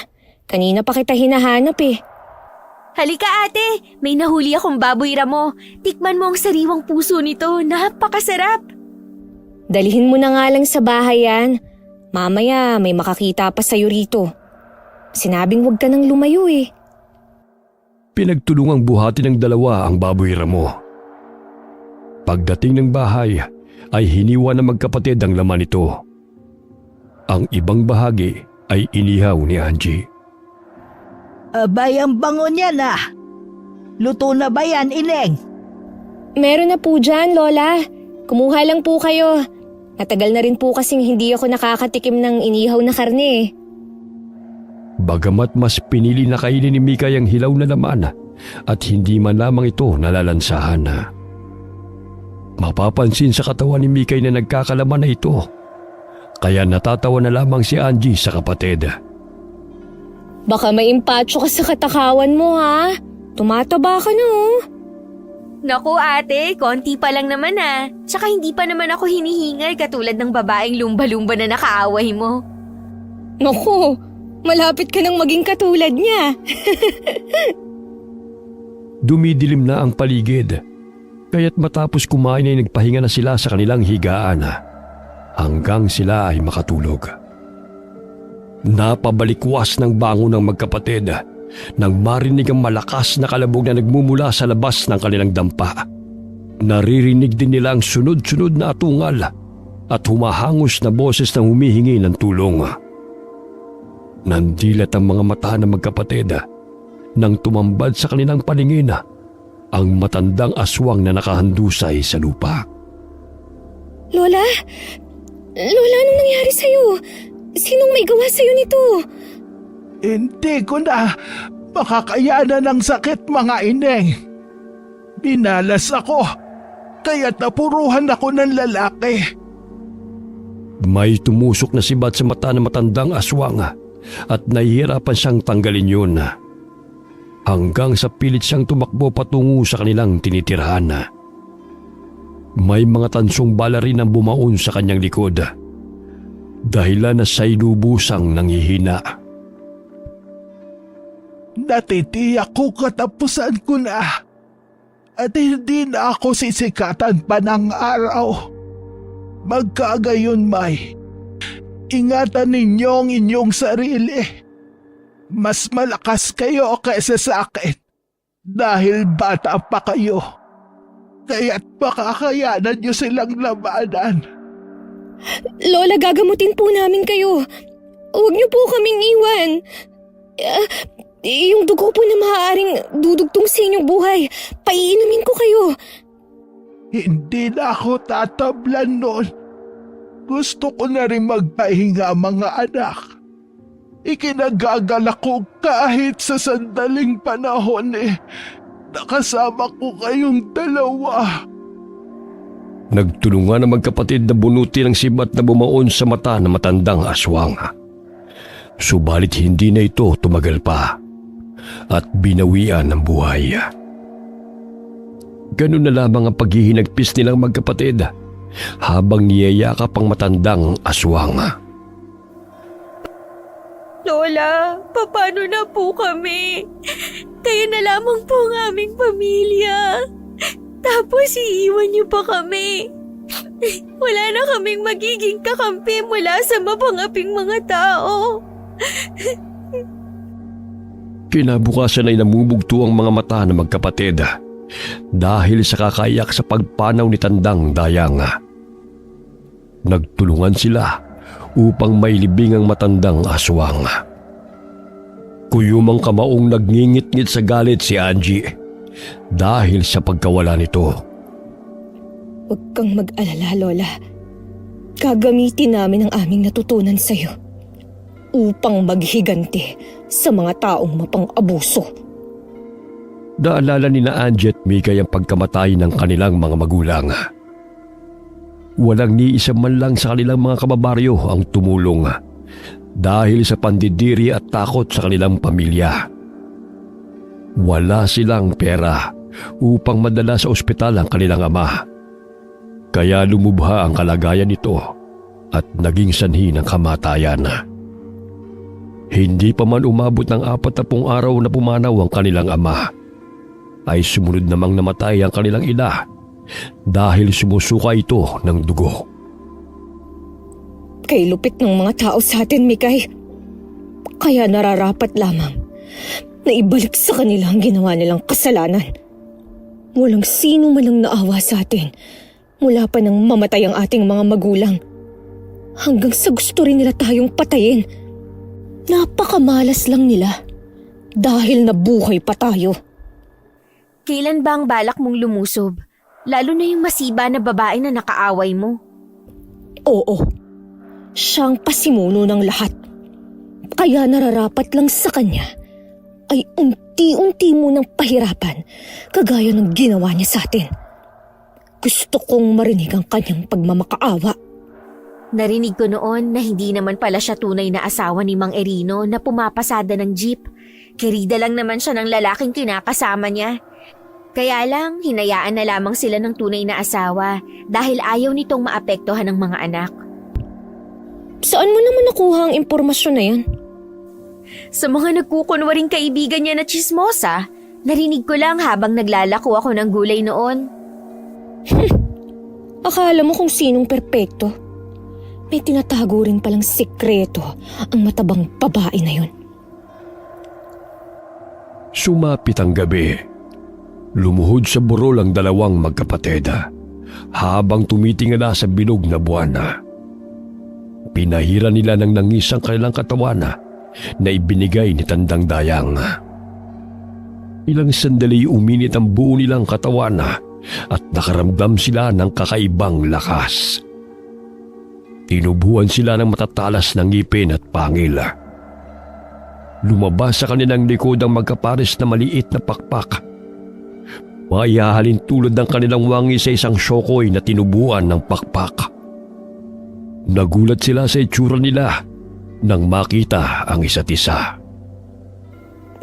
Kanina pa kita hinahanap eh. Halika ate, may nahuli akong baboy ramo. Tikman mo ang sariwang puso nito, napakasarap. Dalhin mo na nga lang sa bahay yan. Mamaya may makakita pa sa'yo rito. Sinabing huwag ka nang lumayo eh. Pinagtulungang buhati ng dalawa ang baboy ramo. Pagdating ng bahay ay hiniwa ng magkapatid ang laman nito. Ang ibang bahagi ay inihaw ni Angie. Abay, ang bango niya na. Luto na ba yan, Ineng? Meron na po dyan, Lola. Kumuha lang po kayo. Natagal na rin po kasing hindi ako nakakatikim ng inihaw na karne eh. Bagamat mas pinili na kainin ni Mikay ang hilaw na laman at hindi man lamang ito nalalansahan. Mapapansin sa katawan ni Mikay na nagkakalaman na ito. Kaya natatawa na lamang si Angie sa kapatid. Baka may impatso ka sa katakawan mo ha. Tumataba ka na oh. Naku ate, konti pa lang naman ah. Tsaka hindi pa naman ako hinihingal katulad ng babaeng lumba-lumba na nakaaway mo. Naku, malapit ka nang maging katulad niya. Dumidilim na ang paligid. Kaya't matapos kumain ay nagpahinga na sila sa kanilang higaan hanggang sila ay makatulog. Napabalikwas ng bango ng magkapatid nang marinig ang malakas na kalabog na nagmumula sa labas ng kanilang dampa. Naririnig din nila ang sunod-sunod na atungal at humahangos na boses na humihingi ng tulong. Nandilat ang mga mata ng magkapatid nang tumambad sa kanilang paningin ang matandang aswang na nakahandusay sa lupa. Lola? Lola, anong nangyari sa'yo? Sinong may gawa sa'yo nito? Hindi ko na makakayanan ng sakit, mga Ineng. Binalas ako, kaya't napuruhan ako ng lalaki. May tumusok na sibat sa mata ng matandang aswang at nahihirapan siyang tanggalin yun. Hanggang sa pilit siyang tumakbo patungo sa kanilang tinitirhan. May mga tansong bala rin ang bumaon sa kanyang likod. Dahilan na siya'y lubusang nanghihina. Natitiyak ko katapusan ko na at hindi na ako sisikatan pa ng araw. Magkagayon, May. Ingatan ninyo ang inyong sarili. Mas malakas kayo kaysa sa akin dahil bata pa kayo. Kaya't makakayanan nyo silang labanan. Lola, gagamutin po namin kayo. Huwag niyo po kaming iwan. Yung dugo po na maaaring dudugtong sa inyong buhay, paiinumin ko kayo. Hindi na ako tatablan noon. Gusto ko na rin magpahinga, mga anak. Ikinagagalak ko kahit sa sandaling panahon nakasama ko kayong dalawa. Nagtulungan ang magkapatid na bunutin ang sibat na bumaon sa mata ng matandang aswang. Subalit hindi na ito tumagal pa at binawian ng buhay. Ganun na lamang ang paghihinagpis nilang magkapatid habang niyayakap ang matandang aswang. Lola, paano na po kami? Kayo na lamang po ang aming pamilya. Tapos iiwan niyo pa kami. Wala na kaming magiging kakampi mula sa mapangaping mga tao. Kinabukasan ay namumugto ang mga mata ng magkapatid dahil sa kakaiyak sa pagpanaw ni Tandang Dayang. Nagtulungan sila upang mailibing ang matandang aswang. Kuyumang kamaong nagngingit-ngit sa galit si Angie dahil sa pagkawala nito. Huwag kang mag-alala, Lola. Gagamitin namin ang aming natutunan sa'yo upang maghiganti sa mga taong mapang-abuso. Naalala ni na Angie at Mikay ang pagkamatay ng kanilang mga magulang. Walang ni isa man lang sa kanilang mga kababaryo ang tumulong dahil sa pandidiri at takot sa kanilang pamilya. Wala silang pera upang madala sa ospital ang kanilang ama. Kaya lumubha ang kalagayan nito at naging sanhi ng kamatayan. Hindi pa man umabot ng 40 araw na pumanaw ang kanilang ama, ay sumunod namang namatay ang kanilang ina dahil sumusuka ito ng dugo. Kay lupit ng mga tao sa atin, Mikay. Kaya nararapat lamang na ibalik sa kanila ang ginawa nilang kasalanan. Walang sino man ang naawa sa atin mula pa nang mamatay ang ating mga magulang. Hanggang sa gusto rin nila tayong patayin. Napakamalas lang nila dahil nabuhay pa tayo. Kailan ba ang balak mong lumusob? Lalo na yung masiba na babae na nakaaway mo. Oo, siyang pasimuno ng lahat. Kaya nararapat lang sa kanya ay unti-unti mo ng pahirapan kagaya ng ginawa niya sa atin. Gusto kong marinig ang kanyang pagmamakaawa. Narinig ko noon na hindi naman pala siya tunay na asawa ni Mang Erino na pumapasada ng jeep. Kerida lang naman siya ng lalaking kinakasama niya. Kaya lang, hinayaan na lamang sila ng tunay na asawa dahil ayaw nitong maapektuhan ng mga anak. Saan mo naman nakuha ang impormasyon na yan? Sa mga nagkukunwaring kaibigan niya na chismosa, narinig ko lang habang naglalako ako ng gulay noon. Akala mo kung sinong perpekto? May tinatago rin palang sikreto ang matabang babae na yun. Sumapit ang gabi. Lumuhod sa burol ang dalawang magkapatid habang tumitingala sa bilog na buwan. Pinahira nila ng nangis ang kanilang katawan na ibinigay ni Tandang Dayang. Ilang sandali uminit ang buo nilang katawan at nakaramdam sila ng kakaibang lakas. Tinubuan sila ng matatalas ng ngipin at pangil. Lumabas sa kanilang likod ang magkapares na maliit na pakpak. Maihahalin tulad ng kanilang wangi sa isang syokoy na tinubuan ng pakpak. Nagulat sila sa itsura nila nang makita ang isa't isa.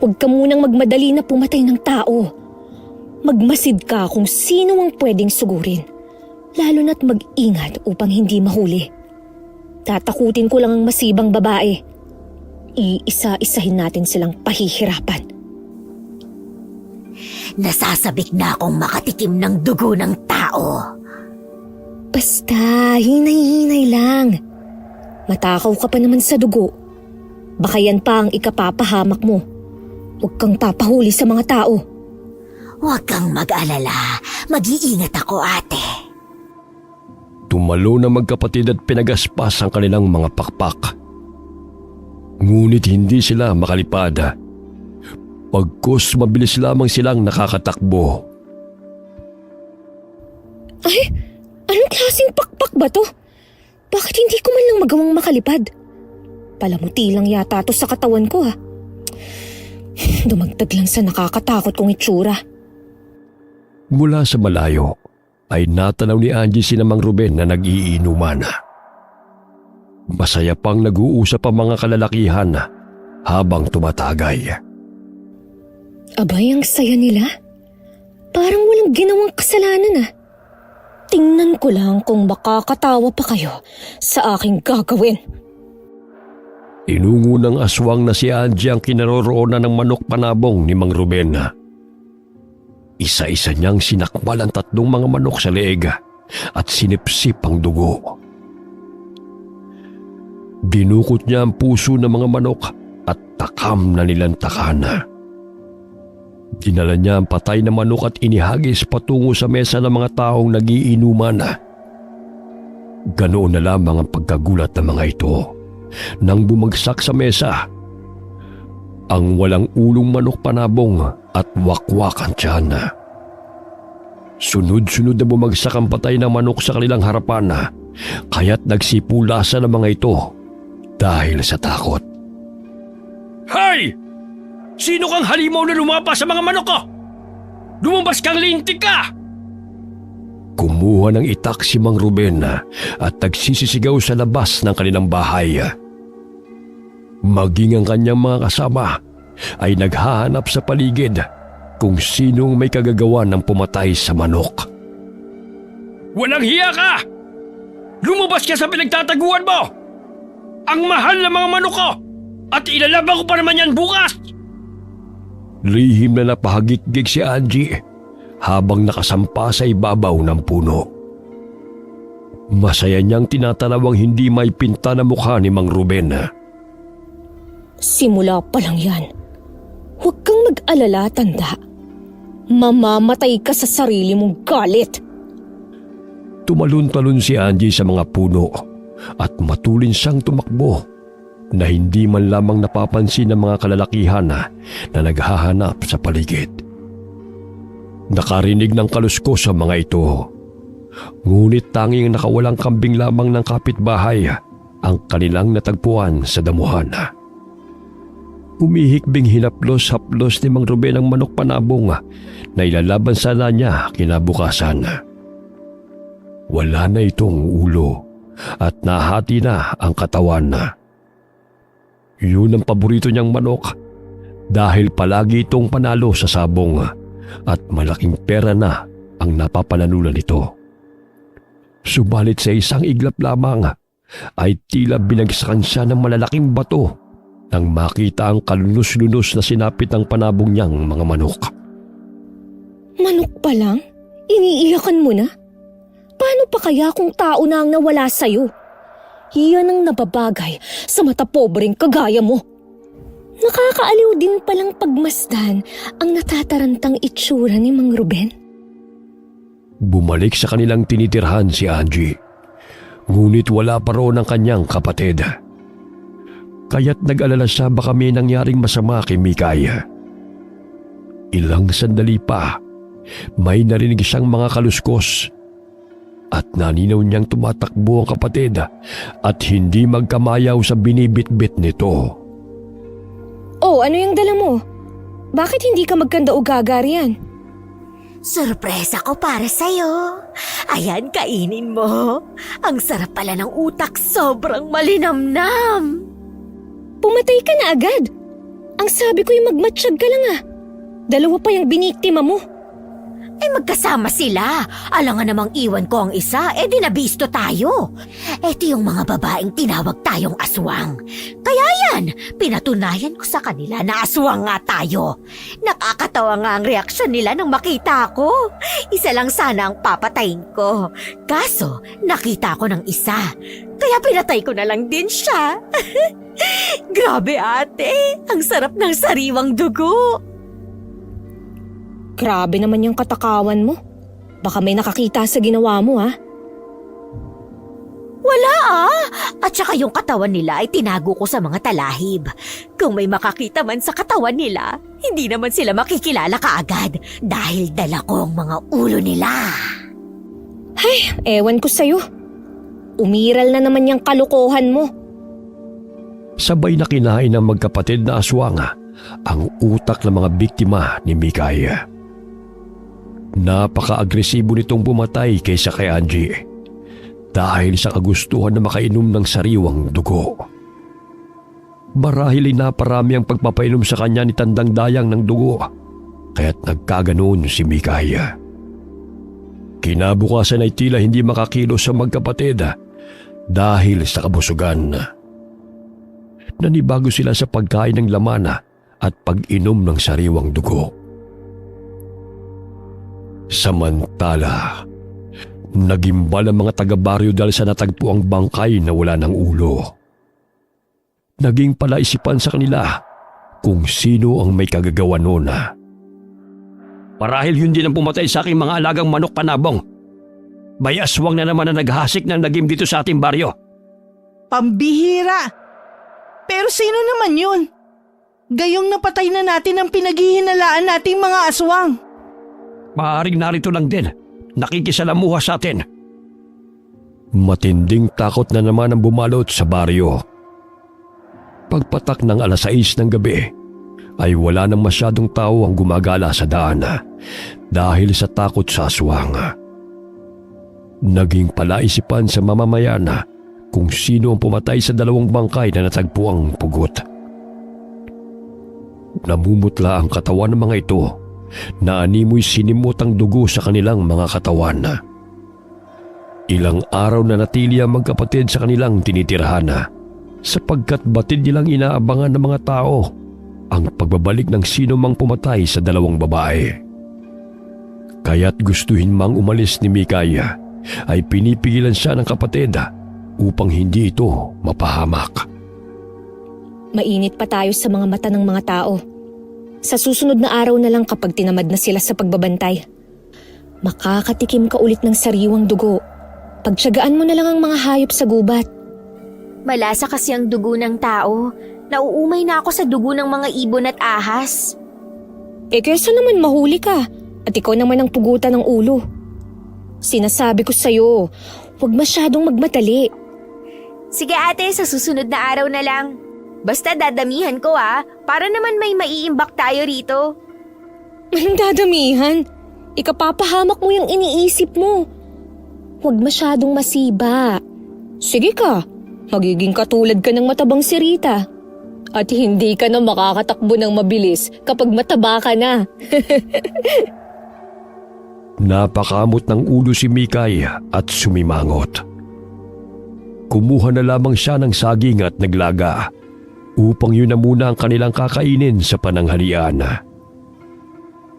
Huwag ka munang magmadali na pumatay ng tao. Magmasid ka kung sino ang pwedeng sugurin. Lalo na't mag-ingat upang hindi mahuli. Tatakutin ko lang ang masibang babae. Iisa-isahin natin silang pahihirapan. Nasasabik na akong makatikim ng dugo ng tao. Basta, hinay-hinay lang. Matakaw ka pa naman sa dugo. Baka yan pa ang ikapapahamak mo. Huwag kang papahuli sa mga tao. Huwag kang mag-alala. Mag-iingat ako, ate. Tumalo na magkapatid at pinagaspas ang kanilang mga pakpak. Ngunit hindi sila makalipad. Pagkus mabilis lamang silang nakakatakbo. Ay, anong klaseng pakpak ba to? Bakit hindi ko man lang magawang makalipad? Palamuti lang yata to sa katawan ko ha. Dumagdag lang sa nakakatakot kong itsura. Mula sa malayo ay natanaw ni Angie si Mang Ruben na nag-iinuman. Masaya pang nag-uusap ang mga kalalakihan habang tumatagay. Abay, ang saya nila. Parang walang ginawang kasalanan ah. Tingnan ko lang kung makakatawa pa kayo sa aking gagawin. Inungo ng aswang na si Angie ang kinaroroonan ng manok panabong ni Mang Ruben. Isa-isa niyang sinakbal ang 3 mga manok sa leeg at sinipsip ang dugo. Dinukot niya ang puso ng mga manok at takam na nilantakan. Dinala niya ang patay na manok at inihagis patungo sa mesa ng mga taong nagiinuman. Ganoon na lamang ang pagkagulat ng mga ito nang bumagsak sa mesa ang walang ulong manok panabong at wakwak ang tiyan. Sunod-sunod na bumagsak ang patay na manok sa kanilang harapan, kaya't nagsipulasan ang mga ito dahil sa takot. Hay! Sino kang halimaw na lumapa sa mga manok ko? Lumabas kang lintik ka! Kumuha ng itak si Mang Ruben at nagsisisigaw sa labas ng kanilang bahay. Maging ang kanyang mga kasama ay naghahanap sa paligid kung sinong may kagagawa ng pumatay sa manok. Walang hiya ka! Lumabas ka sa pinagtataguan mo! Ang mahal na mga manok ko! At ilalaban ko pa naman yan bukas! Lihim na napahagikgig si Angie habang nakasampa sa ibabaw ng puno. Masaya niyang tinatanawang hindi may pinta na mukha ni Mang Ruben. Simula pa lang yan. Huwag kang mag-alala, tanda. Mamamatay ka sa sarili mong galit. Tumalon-talon si Angie sa mga puno at matulin siyang tumakbo na hindi man lamang napapansin ng mga kalalakihan na naghahanap sa paligid. Nakarinig ng kaluskos ang mga ito. Ngunit tanging nakawalang kambing lamang ng kapitbahay ang kanilang natagpuan sa damuhan. Umihikbing hinaplos-haplos ni Mang Ruben ang manok panabong na ilalaban sana niya kinabukasan. Wala na itong ulo at nahati na ang katawan. Yun ang paborito niyang manok dahil palagi itong panalo sa sabong at malaking pera na ang napapanalunan nito. Subalit sa isang iglap lamang ay tila binagsakan siya ng malalaking bato nang makita ang kalunos-lunos na sinapit ng panabong niyang mga manok. Manok pa lang? Iniiyakan mo na? Paano pa kaya kung tao na ang nawala sa'yo? Iyan ang nababagay sa mata pobreng kagaya mo. Nakakaaliw din palang pagmasdan ang natatarantang itsura ni Mang Ruben. Bumalik sa kanilang tinitirhan si Angie, ngunit wala pa roon ang kanyang kapatid. Kaya't nag-alala siya baka may nangyaring masama kay Mikay. Ilang sandali pa, may narinig siyang mga kaluskos at naninaw niyang tumatakbo ang kapatid at hindi magkamayaw sa binibitbit nito. Oh, ano yung dala mo? Bakit hindi ka magkanda o gagarian? Sorpresa ko para sa'yo. Ayan, kainin mo. Ang sarap pala ng utak, sobrang malinamnam. Pumatay ka na agad. Ang sabi ko yung magmatsyag ka lang 2 pa yung biniktima mo. Eh magkasama sila. Alangan namang iwan ko ang isa, di nabisto tayo. Ito yung mga babaeng tinawag tayong aswang. Kaya yan, pinatunayan ko sa kanila na aswang nga tayo. Nakakatawa nga ang reaksyon nila nang makita ko. Isa lang sana ang papatayin ko. Kaso, nakita ko ng isa. Kaya pinatay ko na lang din siya. Grabe ate, ang sarap ng sariwang dugo. Grabe naman yung katakawan mo. Baka may nakakita sa ginawa mo Wala At saka yung katawan nila ay tinago ko sa mga talahib. Kung may makakita man sa katawan nila, hindi naman sila makikilala kaagad dahil dala ko ang mga ulo nila. Ay, ewan ko sa'yo. Umiral na naman yung kalokohan mo. Sabay na kinain ng magkapatid na aswang ang utak ng mga biktima ni Mikay. Napaka-agresibo nitong pumatay kaysa kay Angie dahil sa kagustuhan na makainom ng sariwang dugo. Marahil ay naparami ang pagpapainom sa kanya ni Tandang Dayang ng dugo, kaya't nagkaganoon si Mikay. Kinabukasan ay tila hindi makakilos sa magkapatid dahil sa kabusugan. nanibago sila sa pagkain ng lamana at pag-inom ng sariwang dugo. Samantala, nagimbal ang mga taga-baryo dahil sa natagpo ang bangkay na wala ng ulo. Naging palaisipan sa kanila kung sino ang may kagagawa noon. Marahil yun din ang pumatay sa aking mga alagang manok, Panabong. May aswang na naman na naghasik ng lagim dito sa ating baryo. Pambihira! Pero sino naman yun? Gayong napatay na natin ang pinaghihinalaan nating mga aswang. Maaaring narito lang din, nakikisalamuha sa atin. Matinding takot na naman ang bumalot sa baryo. Pagpatak ng 6:00 ng gabi, ay wala nang masyadong tao ang gumagala sa daan dahil sa takot sa aswang. Naging palaisipan sa mamamayan kung sino ang pumatay sa 2 bangkay na natagpuang pugot. Namumutla ang katawan ng mga ito na animoy sinimot ang dugo sa kanilang mga katawan. Ilang araw na natili ang magkapatid sa kanilang tinitirhan sapagkat batid nilang inaabangan ng mga tao ang pagbabalik ng sino mang pumatay sa 2 babae. Kaya't gustuhin mang umalis ni Mikay ay pinipigilan siya ng kapatid upang hindi ito mapahamak. Mainit pa tayo sa mga mata ng mga tao. Sa susunod na araw na lang kapag tinamad na sila sa pagbabantay, makakatikim ka ulit ng sariwang dugo. Pagtiyagaan mo na lang ang mga hayop sa gubat. Malasa kasi ang dugo ng tao. Nauumay na ako sa dugo ng mga ibon at ahas. Kesa naman mahuli ka at ikaw naman ang pugutan ng ulo. Sinasabi ko sa'yo, huwag masyadong magmadali. Sige ate, sa susunod na araw na lang. Basta dadamihan ko para naman may maiimbak tayo rito. Anong dadamihan? Ikapapahamak mo yung iniisip mo. Huwag masyadong masiba. Sige ka, magiging katulad ka ng matabang si Rita. At hindi ka na makakatakbo ng mabilis kapag mataba ka na. Napakamot ng ulo si Mikay at sumimangot. Kumuha na lamang siya ng saging at naglaga upang yun na muna ang kanilang kakainin sa pananghalian.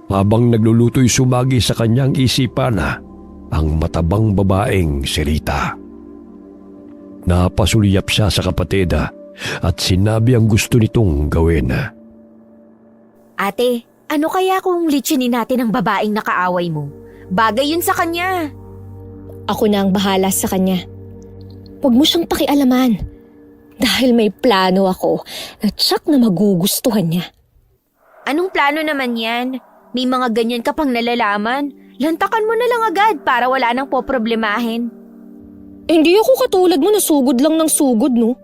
Habang nagluluto'y sumagi sa kanyang isipan ang matabang babaeng si Rita. Napasuliyap siya sa kapatid at sinabi ang gusto nitong gawin. Ate, ano kaya kung litsinin natin ang babaeng nakaaway mo? Bagay yun sa kanya. Ako na ang bahala sa kanya. Huwag mo siyang pakialaman. Dahil may plano ako na tsak na magugustuhan niya. Anong plano naman yan? May mga ganyan ka pang nalalaman. Lantakan mo na lang agad para wala nang poproblemahin. Hindi ako katulad mo na sugod lang ng sugod, no?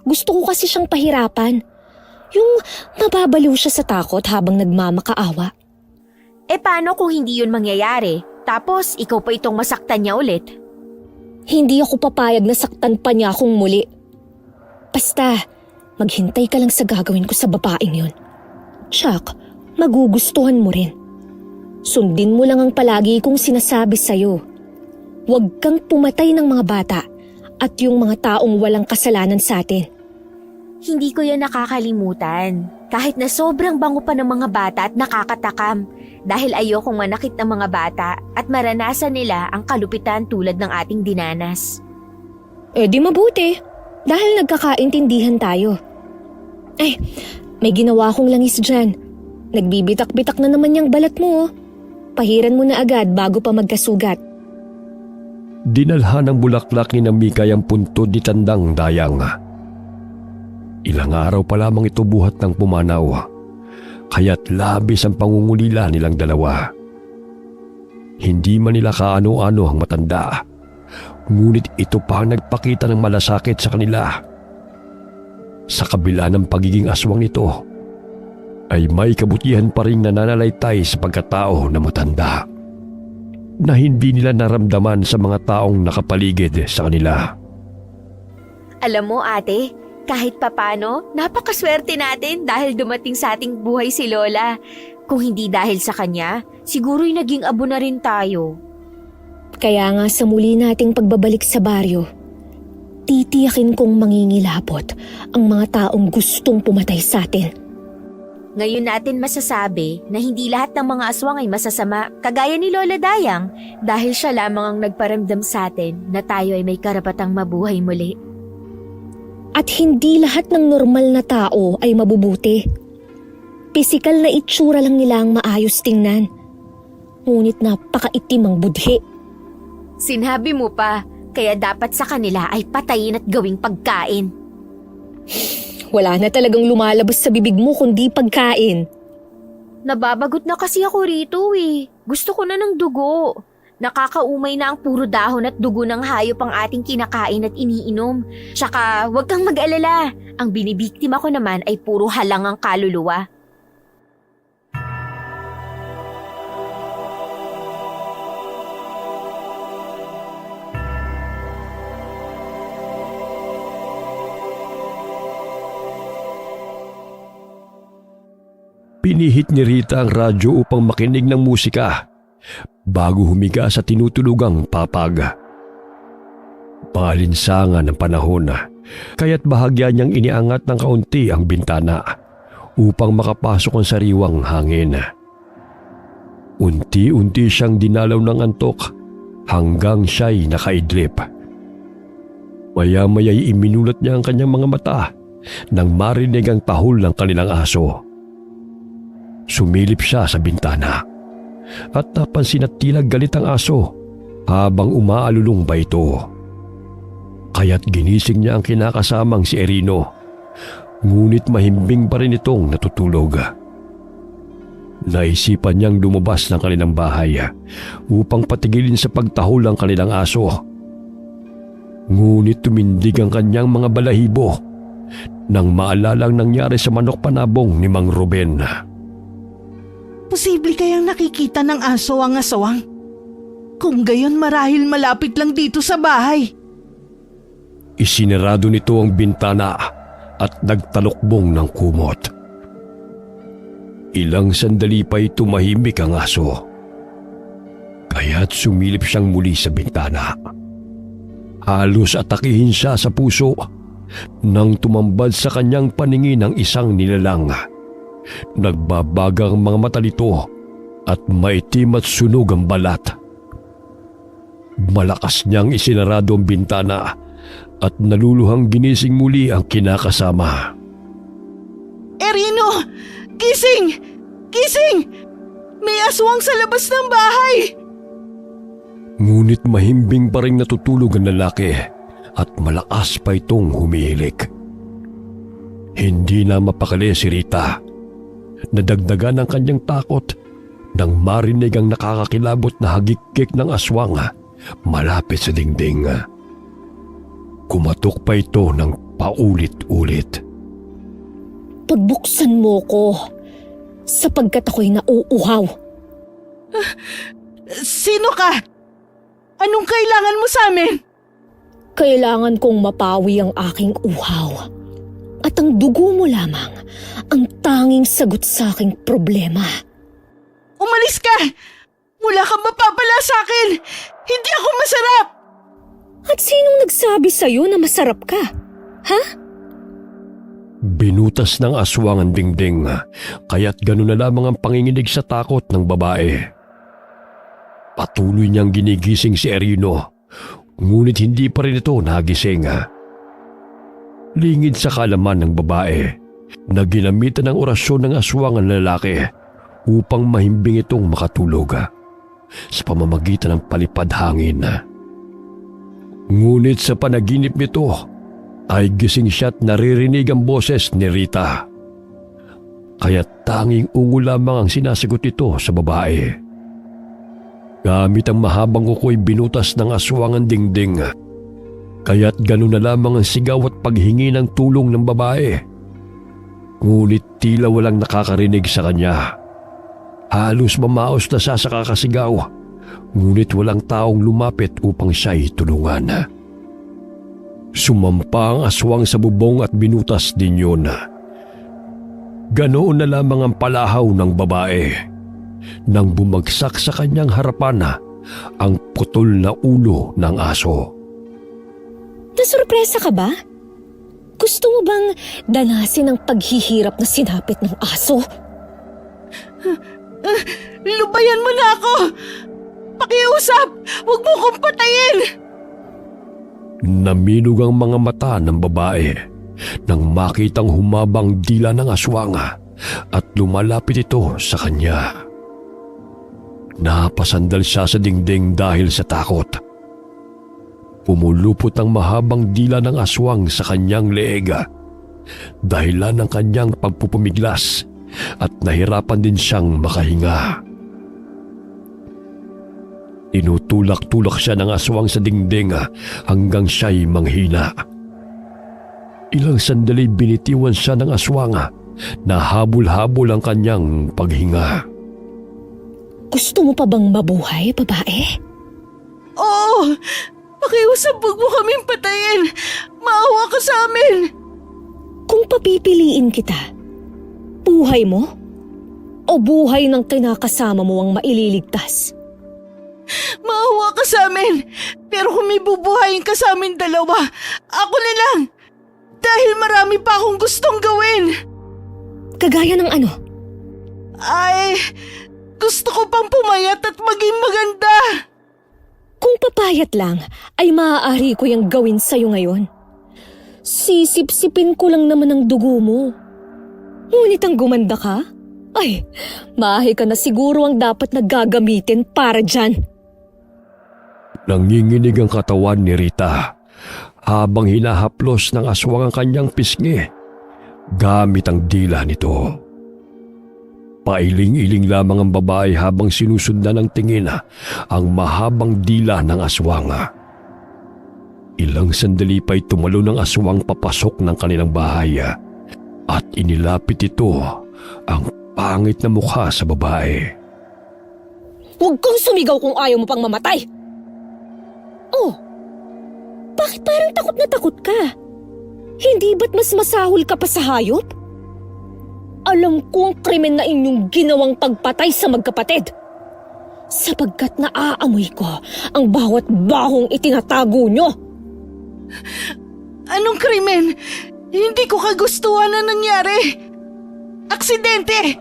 Gusto ko kasi siyang pahirapan. Yung mababaliw siya sa takot habang nagmamakaawa. Paano kung hindi yun mangyayari? Tapos ikaw pa itong masaktan niya ulit? Hindi ako papayag na saktan pa niya akong muli. Basta, maghintay ka lang sa gagawin ko sa babaeng yun. Tsak, magugustuhan mo rin. Sundin mo lang ang palagi kong sinasabi sa'yo. Huwag kang pumatay ng mga bata at yung mga taong walang kasalanan sa atin. Hindi ko yan nakakalimutan. Kahit na sobrang bango pa ng mga bata at nakakatakam. Dahil ayokong manakit ng mga bata at maranasan nila ang kalupitan tulad ng ating dinanas. Di mabuti. Dahil nagkakaintindihan tayo. May ginawa akong langis dyan. Nagbibitak-bitak na naman yung balat mo. Pahiran mo na agad bago pa magkasugat. Dinalhan ng bulaklak ni Mikay ang puntod ni Tandang Dayang. Ilang araw pa lamang ito buhat ng pumanaw, kaya't labis ang pangungulila nilang dalawa. Hindi man nila kaano-ano ang matanda, ngunit ito pa ang nagpakita ng malasakit sa kanila. Sa kabila ng pagiging aswang nito, ay may kabutihan pa rin nananalaytay sa pagkatao na matanda na hindi nila naramdaman sa mga taong nakapaligid sa kanila. Alam mo ate, kahit papano, napakaswerte natin dahil dumating sa ating buhay si Lola. Kung hindi dahil sa kanya, siguro'y naging abo na rin tayo. Kaya nga sa muli nating pagbabalik sa baryo, Titiyakin kong mangingilabot ang mga taong gustong pumatay sa atin. Ngayon natin masasabi na hindi lahat ng mga aswang ay masasama kagaya ni Lola Dayang dahil siya lamang ang nagparamdam sa atin na tayo ay may karapatang mabuhay muli. At hindi lahat ng normal na tao ay mabubuti. Pisikal na itsura lang nila ang maayos tingnan. Ngunit napakaitim ang budhi. Sinabi mo pa, kaya dapat sa kanila ay patayin at gawing pagkain. Wala na talagang lumalabas sa bibig mo kundi pagkain. Nababagot na kasi ako rito eh. Gusto ko na ng dugo. Nakakaumay na ang puro dahon at dugo ng hayop ang ating kinakain at iniinom. Tsaka huwag kang mag-alala. Ang binibiktima ko naman ay puro halangang kaluluwa. Pinihit ni Rita ang radyo upang makinig ng musika bago humiga sa tinutulugang papag. Palinsangan ng panahon, kaya't bahagya niyang iniangat ng kaunti ang bintana upang makapasok ang sariwang hangin. Unti-unti siyang dinalaw ng antok hanggang siya'y nakaidlip. Maya-maya'y iminulat niya ang kanyang mga mata nang marinig ang tahol ng kanilang aso. Sumilip siya sa bintana at napansin at tila galit ang aso habang umaalulong ba ito. Kaya't ginising niya ang kinakasamang si Erino, ngunit mahimbing pa rin itong natutulog. Naisipan niyang lumabas ng kanilang bahay upang patigilin sa pagtahol ang kanilang aso. Ngunit tumindig ang kanyang mga balahibo nang maalalang nangyari sa manok panabong ni Mang Ruben. Posible kayang nakikita ng aso ang aswang? Kung gayon marahil malapit lang dito sa bahay. Isinarado nito ang bintana at nagtalokbong ng kumot. Ilang sandali pa'y tumahimik ang aso. Kaya't sumilip siyang muli sa bintana. Halos atakihin siya sa puso nang tumambad sa kanyang paningin ang isang nilalang. Nagbabagang mga mata nito at maitim at sunog ang balat. Malakas niyang isinarado ang bintana at naluluhang ginising muli ang kinakasama. Erino! Gising! Gising! May aswang sa labas ng bahay! Ngunit mahimbing pa rin natutulog ang lalaki at malakas pa itong humihilik. Hindi na mapakali si Rita. Nadagdagan ang kanyang takot nang marinig ang nakakakilabot na hagikik ng aswang malapit sa dingding. Kumatok pa ito ng paulit-ulit. Pagbuksan mo ko, sapagkat ako'y nauuhaw. Sino ka? Anong kailangan mo sa amin? Kailangan kong mapawi ang aking uhaw. At ang dugo mo lamang ang tanging sagot sa aking problema. Umalis ka! Wala kang mapapala sa akin! Hindi ako masarap! At sinong nagsabi sa'yo na masarap ka? Ha? Binutas ng aswang ang dingding, kaya't gano'n na lamang ang panginginig sa takot ng babae. Patuloy niyang ginigising si Erino, ngunit hindi pa rin ito nagising. Lingid sa kaalaman ng babae na ginamitan ng orasyon ng aswang ang lalaki upang mahimbing itong makatulog sa pamamagitan ng palipad hangin. Ngunit sa panaginip nito ay gising siya at naririnig ang boses ni Rita. Kaya tanging ungo lamang ang sinasagot nito sa babae. Gamit ang mahabang kuko'y binutas ng aswang ang dingding. Kaya't gano'n na lamang ang sigaw at paghingi ng tulong ng babae. Ngunit tila walang nakakarinig sa kanya. Halos mamaos na siya sa kakasigaw, ngunit walang taong lumapit upang siya'y tulungan. Sumampa ang aswang sa bubong at binutas din yun. Ganoon na lamang ang palahaw ng babae nang bumagsak sa kanyang harapan ang putol na ulo ng aso. Nasurpresa ka ba? Gusto mo bang danasin ang paghihirap na sinapit ng aso? Lubayan mo na ako! Pakiusap! Huwag mo kong patayin! Naminog ang mga mata ng babae nang makitang humabang dila ng aswang at lumalapit ito sa kanya. Napasandal siya sa dingding dahil sa takot. Pumulupot ang mahabang dila ng aswang sa kanyang leeg, dahilan ng kanyang pagpupumiglas at nahirapan din siyang makahinga. Tinutulak-tulak siya ng aswang sa dingding hanggang siya'y manghina. Ilang sandali binitiwan siya ng aswang na habol-habol ang kanyang paghinga. Gusto mo pa bang mabuhay, babae? Oo! Pakiusap, huwag mo kaming patayin! Maawa ka sa amin! Kung papipiliin kita, buhay mo o buhay ng kinakasama mo ang maililigtas? Maawa ka sa amin! Pero kung may bubuhayin ka sa amin dalawa, ako na lang! Dahil marami pa akong gustong gawin! Kagaya ng ano? Ay, gusto ko pang pumayat at maging maganda! Kung papayat lang, ay maaari ko yung gawin sa'yo ngayon. Sisip-sipin ko lang naman ang dugo mo. Ngunit ang gumanda ka? Ay, maahi ka na siguro ang dapat na gagamitin para dyan. Nanginginig ang katawan ni Rita habang hinahaplos ng aswang ang kanyang pisngi gamit ang dila nito. Pailing-iling lamang ang babae habang sinusundan ng tingin ang mahabang dila ng aswang. Ilang sandali pa'y tumalo ng aswang papasok ng kanilang bahay at inilapit ito ang pangit na mukha sa babae. Huwag kang sumigaw kung ayaw mo pang mamatay! Oh, bakit parang takot na takot ka? Hindi ba't mas masahol ka pa sa hayop? Alam ko ang krimen na inyong ginawang pagpatay sa magkapatid. Sapagkat naaamoy ko ang bawat bahong itinatago nyo. Anong krimen? Hindi ko kagustuhan na nangyari. Aksidente!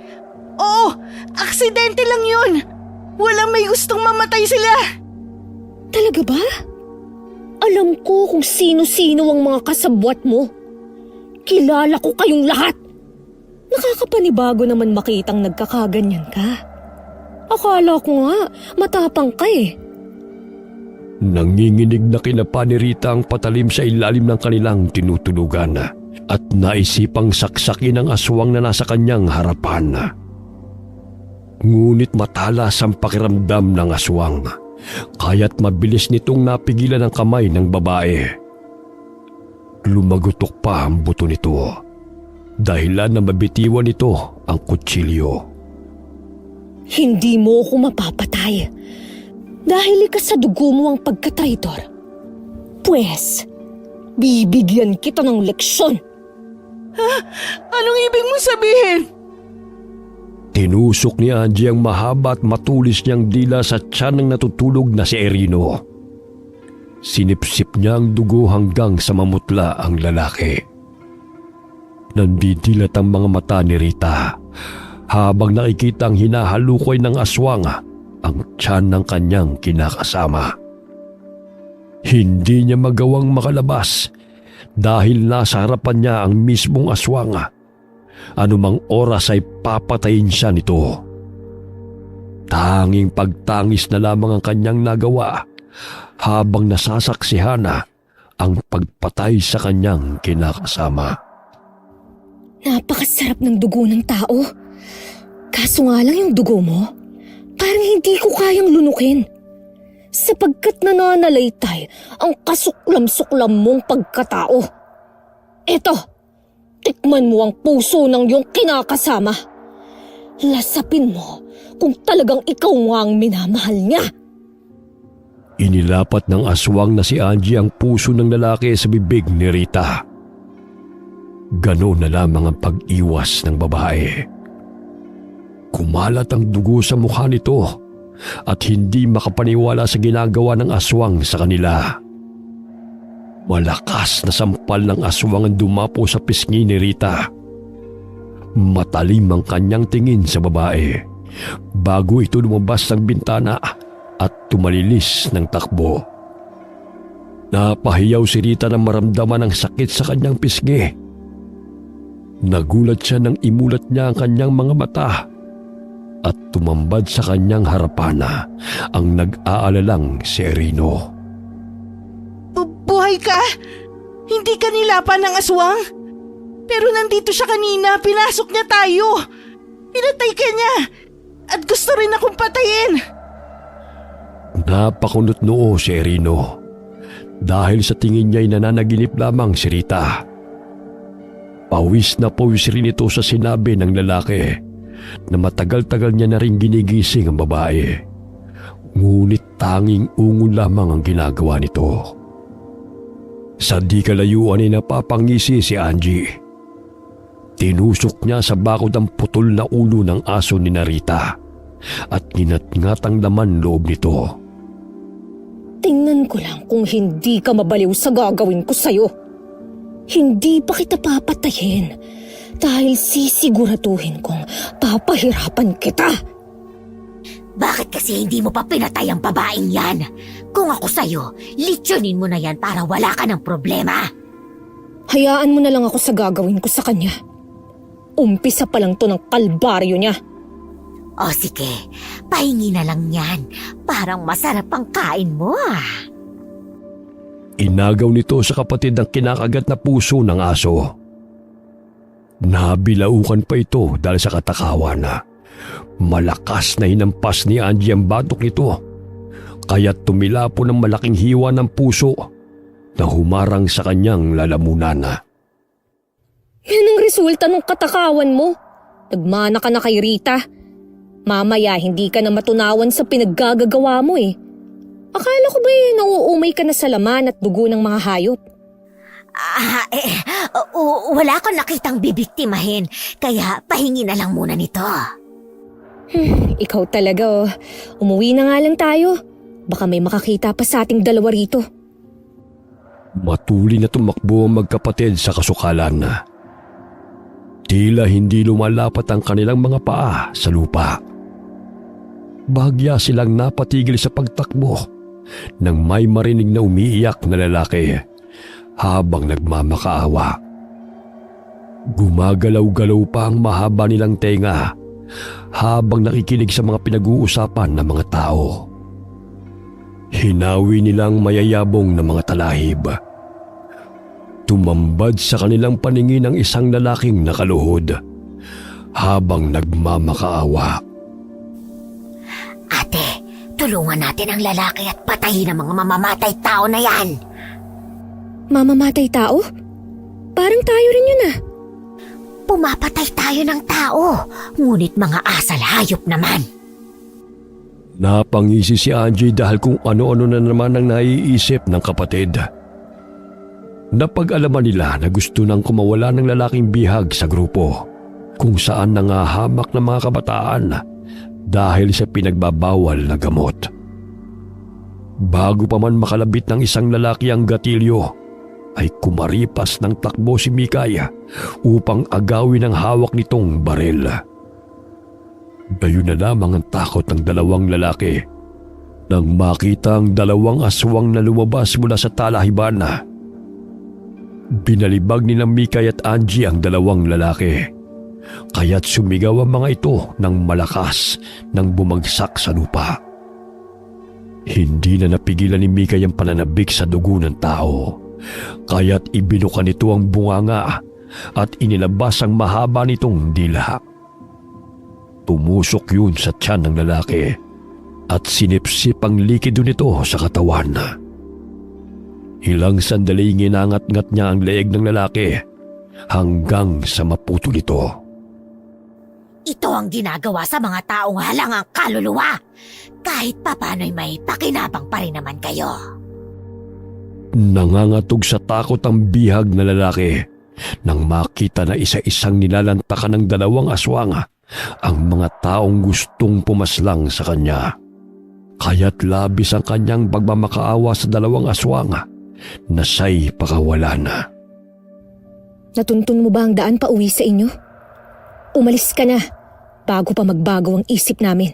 Oo, aksidente lang yun. Walang may gustong mamatay sila. Talaga ba? Alam ko kung sino-sino ang mga kasabwat mo. Kilala ko kayong lahat. Nakakapanibago naman makitang nagkakaganyan ka. Akala ko nga, matapang ka eh. Nanginginig na kinapa ni Rita ang patalim sa ilalim ng kanilang tinutulugan at naisipang saksakin ang aswang na nasa kanyang harapan. Ngunit matalas ang pakiramdam ng aswang, kaya't mabilis nitong napigilan ang kamay ng babae. Lumagutok pa ang buto nito, dahilan na mabitiwan nito ang kutsilyo. Hindi mo ako mapapatay dahil likas sa dugo mo ang pagkatraitor. Pwes, bibigyan kita ng leksyon. Anong ibig mong sabihin? Tinusok ni Angie ang mahaba at matulis niyang dila sa tiyan ng natutulog na si Erino. Sinipsip niya ang dugo hanggang sa mamutla ang lalaki. Nandidilat ang mga mata ni Rita habang nakikita ang hinahalukoy ng aswang ang tiyan ng kanyang kinakasama. Hindi niya magawang makalabas dahil nasa harapan niya ang mismong aswang. Anumang oras ay papatayin siya nito. Tanging pagtangis na lamang ang kanyang nagawa habang nasasaksihan ang pagpatay sa kanyang kinakasama. Napakasarap ng dugo ng tao. Kaso nga lang yung dugo mo, parang hindi ko kayang lunukin. Sapagkat nananalaytay ang kasuklam-suklam mong pagkatao. Eto, tikman mo ang puso ng iyong kinakasama. Lasapin mo kung talagang ikaw nga ang minamahal niya. Inilapat ng aswang na si Angie ang puso ng lalaki sa bibig ni Rita. Ganoon na lamang ang pag-iwas ng babae. Kumalat ang dugo sa mukha nito at hindi makapaniwala sa ginagawa ng aswang sa kanila. Malakas na sampal ng aswang ang dumapo sa pisngi ni Rita. Matalim ang kanyang tingin sa babae bago ito lumabas ng bintana at tumalilis ng takbo. Napahiyaw si Rita na maramdaman ang sakit sa kanyang pisngi. Nagulat siya nang imulat niya ang kanyang mga mata at tumambad sa kanyang harapan ang nag-aalalang si Erino. Buhay ka? Hindi ka nilapan ng aswang? Pero nandito siya kanina, pinasok niya tayo. Pinatay ka niya. At gusto rin akong patayin. Napakunot noo si Erino dahil sa tingin niya'y nananaginip lamang si Rita. Pawis na pawis rin ito sa sinabi ng lalaki na matagal-tagal niya na rin ginigising ang babae. Ngunit tanging ungon lamang ang ginagawa nito. Sa di kalayuan ay napapangisi si Angie. Tinusok niya sa bakod ang putol na ulo ng aso ni Narita at ginatngat ang laman loob nito. Tingnan ko lang kung hindi ka mabaliw sa gagawin ko sa'yo. Hindi pa kita papatayin dahil sisiguraduhin kong papahirapan kita. Bakit kasi hindi mo pa pinatay ang babaeng yan? Kung ako sa'yo, litsunin mo na yan para wala ka ng problema. Hayaan mo na lang ako sa gagawin ko sa kanya. Umpisa pa lang to ng kalbaryo niya. O sige, pahingi na lang yan. Parang masarap ang kain mo Inagaw nito sa kapatid ang kinakagat na puso ng aso. Nabilaukan pa ito dahil sa katakawan. Malakas na hinampas ni Angie ang batok nito, kaya't tumilapo ng malaking hiwa ng puso na humarang sa kanyang lalamunan. Yan ang resulta ng katakawan mo. Nagmana ka na kay Rita. Mamaya hindi ka na matunawan sa pinaggagawa mo eh. Akala ko ba nauumay ka na sa laman at dugo ng mga hayop? Wala akong nakitang bibiktimahin, kaya pahingi na lang muna nito. Ikaw talaga oh. Umuwi na nga lang tayo. Baka may makakita pa sa ating dalawa rito. Matuli na tumakbo ang magkapatid sa kasukalan. Tila hindi lumalapat ang kanilang mga paa sa lupa. Bahagya silang napatigil sa pagtakbo nang may marinig na umiiyak na lalaki habang nagmamakaawa. Gumagalaw-galaw pa ang mahaba nilang tenga habang nakikinig sa mga pinag-uusapan ng mga tao. Hinawi nilang mayayabong na mga talahib. Tumambad sa kanilang paningin ang isang lalaking nakaluhod habang nagmamakaawa. Ate, tulungan natin ang lalaki at patayin ang mga mamamatay tao na yan. Mamamatay tao? Parang tayo rin yun ah. Pumapatay tayo ng tao, ngunit mga asal hayop naman. Napangisi si Angie dahil kung ano-ano na naman ang naiisip ng kapatid. Napag-alaman nila na gusto nang kumawala ng lalaking bihag sa grupo kung saan nangahamak ng mga kabataan dahil sa pinagbabawal na gamot. Bago pa man makalabit ng isang lalaki ang gatilyo, ay kumaripas ng takbo si Mikay upang agawin ang hawak nitong baril. Gayon na lamang ang takot ng dalawang lalaki nang makita ang dalawang aswang na lumabas mula sa talahiban. Binalibag ni Mikay at Angie ang dalawang lalaki, kaya't sumigaw ang mga ito ng malakas nang bumagsak sa lupa. Hindi na napigilan ni Mikay ang pananabik sa dugo ng tao, kaya't ibinuka nito ang bunganga at inilabas ang mahaba nitong dila. Tumusok yun sa tiyan ng lalaki at sinipsip ang likido nito sa katawan. Ilang sandali ginangat-ngat niya ang leeg ng lalaki hanggang sa maputol ito. Ito ang ginagawa sa mga taong halangang kaluluwa. Kahit papano'y may pakinabang pa rin naman kayo. Nangangatog sa takot ang bihag na lalaki nang makita na isa-isang nilalantakan ng dalawang aswang ang mga taong gustong pumaslang sa kanya. Kaya't labis ang kanyang pagmamakaawa sa dalawang aswang na siya'y pakawala na. Natuntun mo ba ang daan pa uwi sa inyo? Umalis ka na bago pa magbago ang isip namin.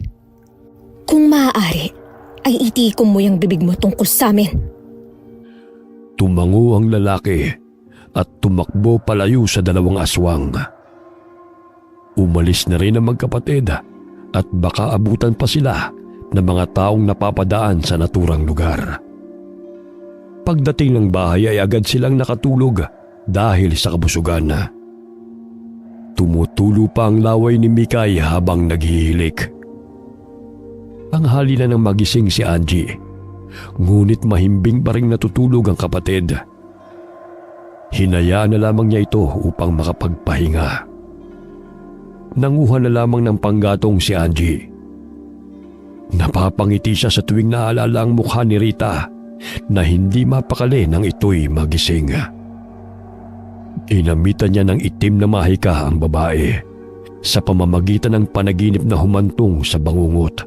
Kung maaari, ay itikom mo yung bibig mo tungkol sa amin. Tumango ang lalaki at tumakbo palayo sa dalawang aswang. Umalis na rin ang magkapatid at baka abutan pa sila ng mga taong napapadaan sa naturang lugar. Pagdating ng bahay ay agad silang nakatulog dahil sa kabusugan. Tumutulo pa ang laway ni Mikay habang naghihilik. Tanghali na nang magising si Angie, ngunit mahimbing pa rin natutulog ang kapatid. Hinayaan na lamang niya ito upang makapagpahinga. Nanguha na lamang ng panggatong si Angie. Napapangiti siya sa tuwing naalala ang mukha ni Rita na hindi mapakali nang ito'y magising. Inamitan niya ng itim na mahika ang babae sa pamamagitan ng panaginip na humantong sa bangungot.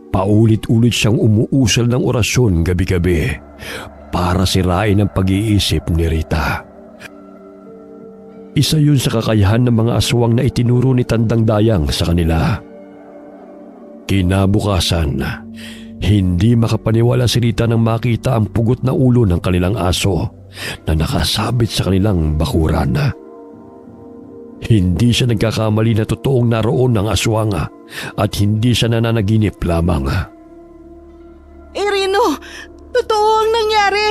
Paulit-ulit siyang umuusal ng orasyon gabi-gabi para sirain ang pag-iisip ni Rita. Isa yun sa kakayahan ng mga aswang na itinuro ni Tandang Dayang sa kanila. Kinabukasan, hindi makapaniwala si Rita nang makita ang pugot na ulo ng kanilang aso na nakasabit sa kanilang bakuran. Hindi siya nagkakamali na totoong naroon ng aswang at hindi siya nananaginip lamang. Rino, totoo ang nangyari.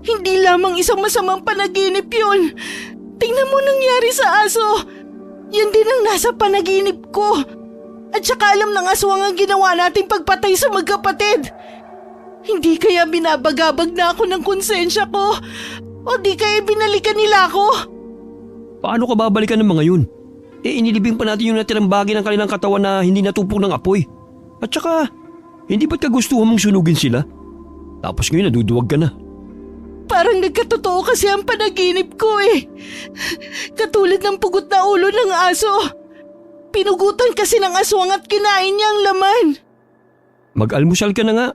Hindi lamang isang masamang panaginip yun. Tingnan mo nangyari sa aso. Yan din ang nasa panaginip ko. At saka alam ng aswang ang ginawa nating pagpatay sa magkapatid. Hindi kaya binabagabag na ako ng konsensya ko? O di kaya binalikan nila ako? Paano ka babalikan ng mga yun? Inilibing pa natin yung natirang bagay ng kanilang katawan na hindi natupok ng apoy. At saka, hindi ba't kagustuhan mong sunugin sila? Tapos ngayon naduduwag ka na. Parang nagkatotoo kasi ang panaginip ko eh. Katulad ng pugot na ulo ng aso. Pinugutan kasi ng aswang at kinain niya ang laman. Mag-almusal ka na nga.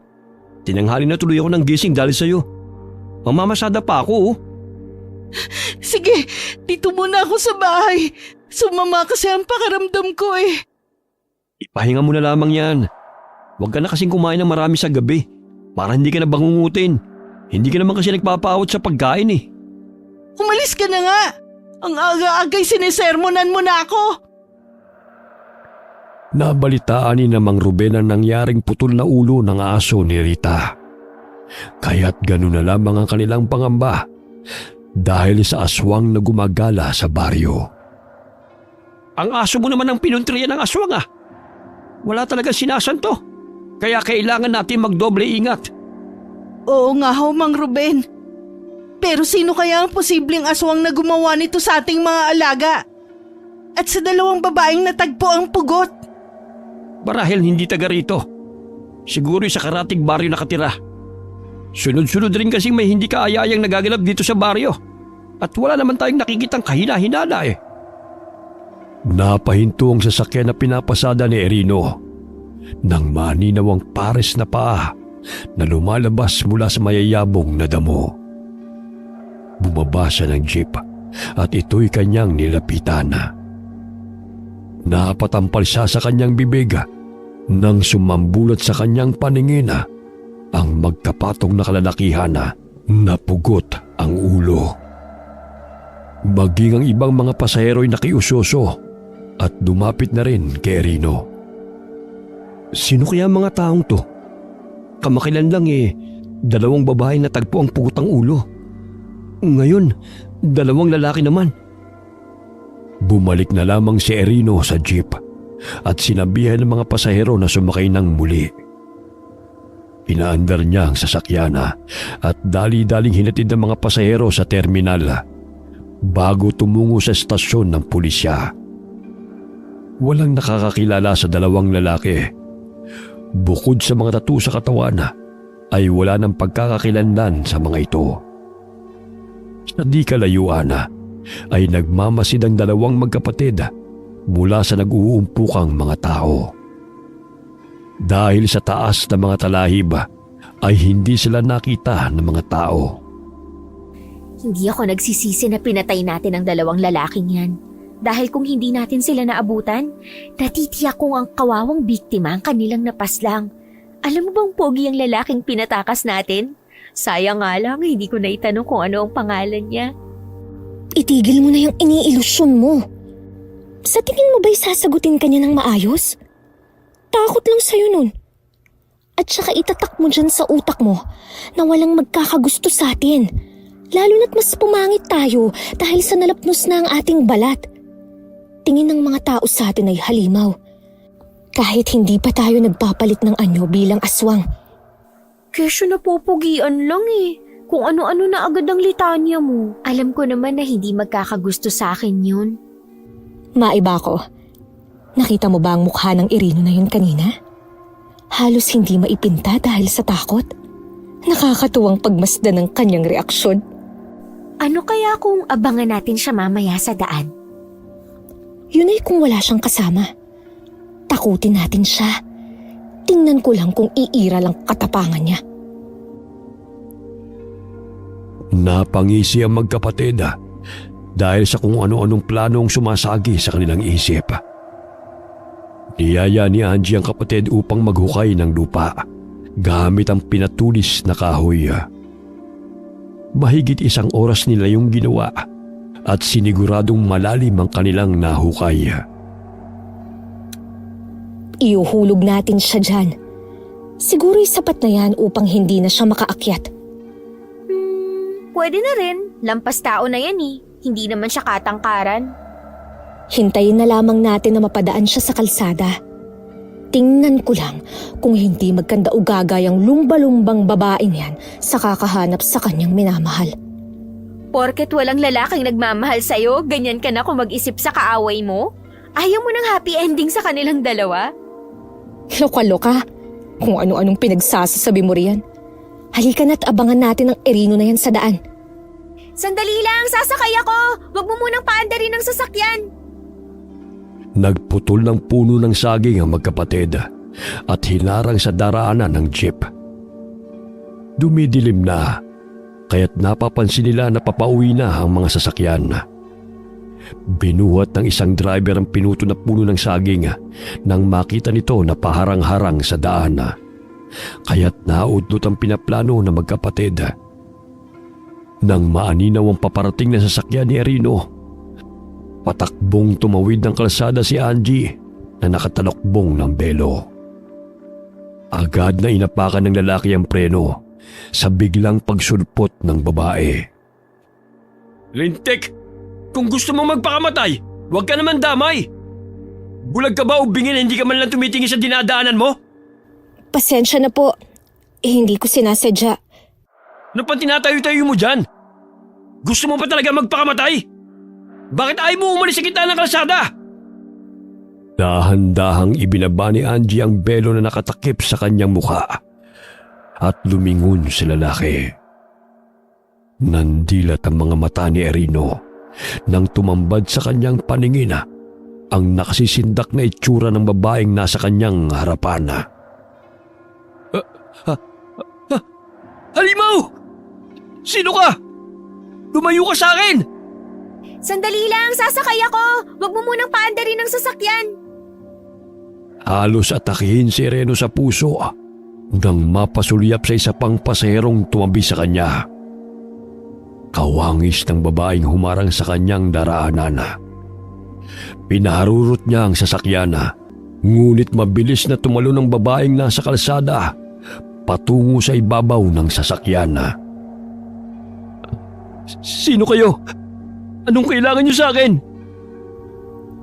Tinanghali na tuloy ako ng gising dahil sa'yo. Mamamasada pa ako oh. Sige, dito muna ako sa bahay. Sumama kasi ang pakaramdam ko eh. Ipahinga mo na lamang yan. Huwag ka na kasing kumain ng marami sa gabi para hindi ka na bangungutin. Hindi ka naman kasi nagpapaawat sa pagkain eh. Umalis ka na nga. Ang aga-agay sinisermonan mo na ako. Nabalitaan ni Mang Ruben ang nangyaring putol na ulo ng aso ni Rita. Kaya't ganun na lamang ang kanilang pangamba dahil sa aswang na gumagala sa baryo. Ang aso mo naman ang pinuntriyan ng aswang ah. Wala talagang sinasanto. Kaya kailangan natin magdoble ingat. Oo nga ho, Mang Ruben. Pero sino kaya ang posibleng aswang na gumawa nito sa ating mga alaga? At sa dalawang babaeng natagpo ang pugot? Marahil hindi taga rito. Siguro sa karatig baryo nakatira. Sunod-sunod rin kasing may hindi kaaya-ayang nagaganap dito sa baryo. At wala naman tayong nakikitang kahina-hinala eh. Napahinto ang sasakyan na pinapasada ni Rino nang maninaw ang pares na paa na lumalabas mula sa mayayabong na damo. Bumaba siya ng jeep at ito'y kanyang nilapitan. Napatampal siya sa kanyang bibig nang sumambulat sa kanyang paningin ang magkapatong na kalalakihan na napugot ang ulo. Maging ang ibang mga pasahero'y nakiusyoso at dumapit na rin kay Rino. Sino kaya ang mga taong to? Kamakilan lang dalawang babae na tagpo ang pugotang ulo. Ngayon, dalawang lalaki naman. Bumalik na lamang si Rino sa jeep at sinabihan ng mga pasahero na sumakay ng muli. Inaandar niya ang sasakyan at dali-daling hinatid ng mga pasahero sa terminal bago tumungo sa estasyon ng pulisya. Walang nakakakilala sa dalawang lalaki. Bukod sa mga tattoo sa katawan, ay wala ng pagkakakilanlan sa mga ito. Sa di kalayuan ay nagmamasid ang dalawang magkapatid mula sa nag-uumpukang mga tao. Dahil sa taas ng mga talahib ay hindi sila nakita ng mga tao. Hindi ako nagsisisi na pinatay natin ang dalawang lalaking yan. Dahil kung hindi natin sila naabutan, natitiyak kong ang kawawang biktima ang kanilang napaslang. Alam mo bang pogi ang lalaking pinatakas natin? Sayang nga lang, hindi ko naitanong kung ano ang pangalan niya. Itigil mo na yung iniilusyon mo. Sa tingin mo ba'y sasagutin ka niya ng maayos? Takot lang sa'yo nun. At saka itatak mo dyan sa utak mo na walang magkakagusto sa atin. Lalo na't mas pumangit tayo dahil sa nalapnos na ang ating balat. Tingin ng mga tao sa atin ay halimaw. Kahit hindi pa tayo nagpapalit ng anyo bilang aswang. Kesyo napupugian lang eh. Kung ano-ano na agad ang litanya mo. Alam ko naman na hindi magkakagusto sa akin yun. Maiba ko. Nakita mo ba ang mukha ng Irino na yun kanina? Halos hindi maipinta dahil sa takot. Nakakatuwang pagmasdan ng kanyang reaksyon. Ano kaya kung abangan natin siya mamaya sa daan? Yun ay kung wala siyang kasama. Takutin natin siya. Tingnan ko lang kung iira lang katapangan niya. Napangisi ang magkapatid dahil sa kung ano-anong planong sumasagi sa kanilang isip. Niyaya ni Angie ang kapatid upang maghukay ng lupa gamit ang pinatulis na kahoy. Mahigit 1 oras nila yung ginawa at siniguradong malalim ang kanilang nahukay. Iuhulog natin siya dyan. Siguro'y sapat na yan upang hindi na siya makaakyat. Pwede na rin. Lampas tao na yan eh. Hindi naman siya katangkaran. Hintayin na lamang natin na mapadaan siya sa kalsada. Tingnan ko lang kung hindi magkanda o gagayang lumba-lumbang babaeng yan sa kakahanap sa kanyang minamahal. Porket walang lalaking nagmamahal sa'yo, ganyan ka na kung mag-isip sa kaaway mo? Ayaw mo ng happy ending sa kanilang dalawa? Loka-loka, kung ano-anong pinagsasasabi mo riyan. Halika na't abangan natin ang Irino na yan sa daan. Sandali lang, sasakay ako! Huwag mo munang paandarin ng sasakyan! Nagputol ng puno ng saging ang magkapatid at hinarang sa daraanan ng jeep. Dumidilim na, kaya't napapansin nila na papauwi na ang mga sasakyan. Binuhat ng isang driver ang pinuto na puno ng saging nang makita nito na paharang-harang sa daan. Kaya't naudlot ang pinaplano ng magkapatid. Nang maaninaw ang paparating na sasakyan ni Irino, patakbong tumawid ng kalsada si Angie na nakatalokbong ng belo. Agad na inapakan ng lalaki ang preno sa biglang pagsulpot ng babae. Lintik! Kung gusto mong magpakamatay, huwag ka naman damay! Bulag ka ba o bingin na hindi ka man lang tumitingin sa dinadaanan mo? Pasensya na po. Hindi ko sinasadya. Ano pa tinatayo-tayo mo dyan? Gusto mo pa talaga magpakamatay? Bakit ayaw mo umalis sa gitna ng kalsada? Dahan-dahang ibinaba ni Angie ang belo na nakatakip sa kanyang mukha at lumingon sa lalaki. Nandilat ang mga mata ni Irino nang tumambad sa kanyang paningin ang nakasisindak na itsura ng babaeng nasa kanyang harapan. Halimaw! Sino ka? Lumayo ka sa akin! Sandali lang, sasakay ako! Huwag mo munang paandarin ng sasakyan! Halos atakihin si Ireno sa puso nang mapasulyap sa isa pang pasaherong tumabi sa kanya. Kawangis ng babaeng humarang sa kanyang daraanan. Pinaharurot niya ang sasakyan, ngunit mabilis na tumalo ng babaeng nasa kalsada patungo sa ibabaw ng sasakyan. Sino kayo? Anong kailangan niyo sa akin?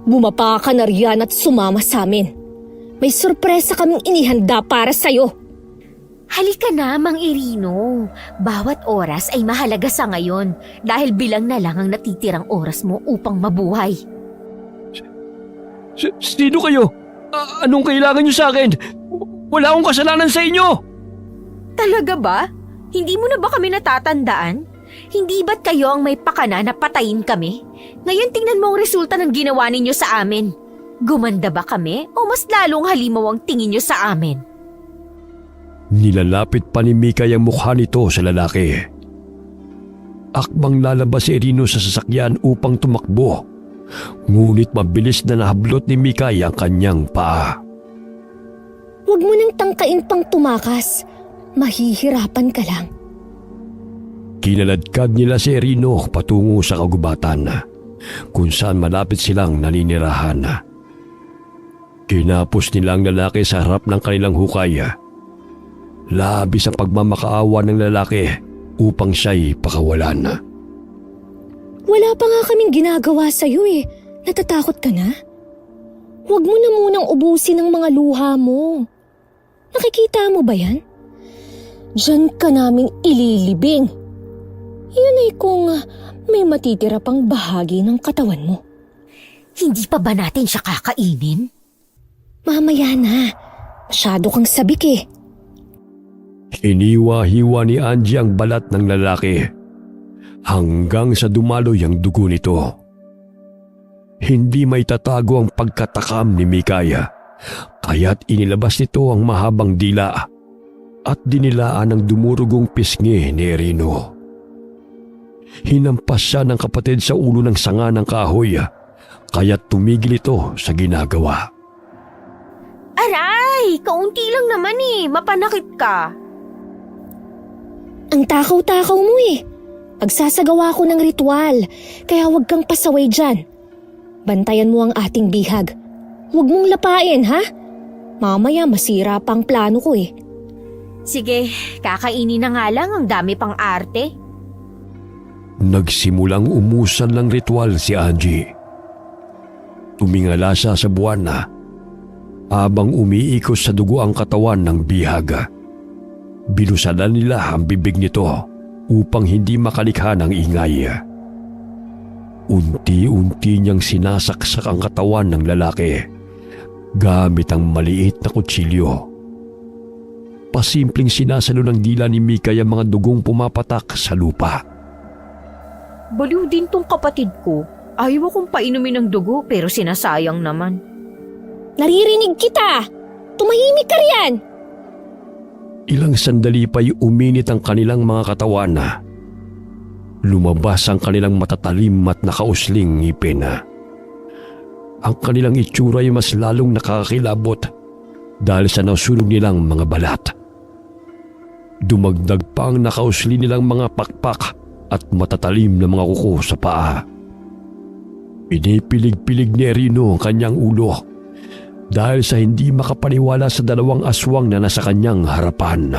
Bumaba ka na riyan at sumama sa amin. May sorpresa kaming inihanda para sa'yo. Halika na, Mang Irino. Bawat oras ay mahalaga sa ngayon dahil bilang na lang ang natitirang oras mo upang mabuhay. Sino kayo? Anong kailangan niyo sa akin? Wala akong kasalanan sa inyo! Talaga ba? Hindi mo na ba kami natatandaan? Hindi ba't kayo ang may pakana na patayin kami? Ngayon tingnan mo ang resulta ng ginawa ninyo sa amin. Gumanda ba kami o mas lalong halimaw ang tingin nyo sa amin? Nilalapit pa ni Mikay ang mukha nito sa lalaki. Akmang lalabas si Erino sa sasakyan upang tumakbo, ngunit mabilis na nahablot ni Mikay ang kanyang paa. Huwag mo nang tangkain pang tumakas. Mahihirapan ka lang. Kinaladkad nila si Erino patungo sa kagubatan, kung saan malapit silang naninirahan. Kinapos nila ang lalaki sa harap ng kanilang hukay. Labis ang pagmamakaawa ng lalaki upang siya'y pakawalan. Wala pa nga kaming ginagawa sa'yo eh. Natatakot ka na? Huwag mo na munang ubusin ang mga luha mo. Nakikita mo ba yan? Diyan ka naming ililibing. Yan ay kung may matitira pang bahagi ng katawan mo. Hindi pa ba natin siya kakainin? Mamaya na. Masyado kang sabik eh. Iniwa-hiwa ni Angie ang balat ng lalaki hanggang sa dumaloy ang dugo nito. Hindi may tatago ang pagkatakam ni Mikaya, kaya't inilabas nito ang mahabang dila at dinilaan ang dumurugong pisngi ni Erino. Hinampas siya ng kapatid sa ulo ng sanga ng kahoy, kaya't tumigil ito sa ginagawa. Aray! Kaunti lang naman eh. Mapanakit ka. Ang takaw-takaw mo eh. Pagsasagawa ko ng ritual, kaya huwag kang pasaway dyan. Bantayan mo ang ating bihag. Huwag mong lapain, ha? Mamaya masira pa ang plano ko eh. Sige, kakainin na nga lang, ang dami pang arte. Nagsimulang umusan ng ritual si Angie. Tumingala siya sa buwan na habang umiikos sa dugo ang katawan ng bihag. Binusalan nila ang bibig nito upang hindi makalikha ng ingay. Unti-unti niyang sinasaksak ang katawan ng lalaki gamit ang maliit na kutsilyo. Pasimpleng sinasalo ng dila ni Mikay ang mga dugong pumapatak sa lupa. Baliw din tong kapatid ko. Ayaw akong painumin ng dugo pero sinasayang naman. Naririnig kita! Tumahimik ka riyan! Ilang sandali pa'y uminit ang kanilang mga katawan na lumabas ang kanilang matatalim at nakausling ngipin. Ang kanilang itsura ay mas lalong nakakakilabot dahil sa nasunog nilang mga balat. Dumagdag pa ang nakausli nilang mga pakpak at matatalim na mga kuko sa paa. Pinipilig-pilig ni Erino ang kanyang ulo dahil sa hindi makapaniwala sa dalawang aswang na nasa kanyang harapan.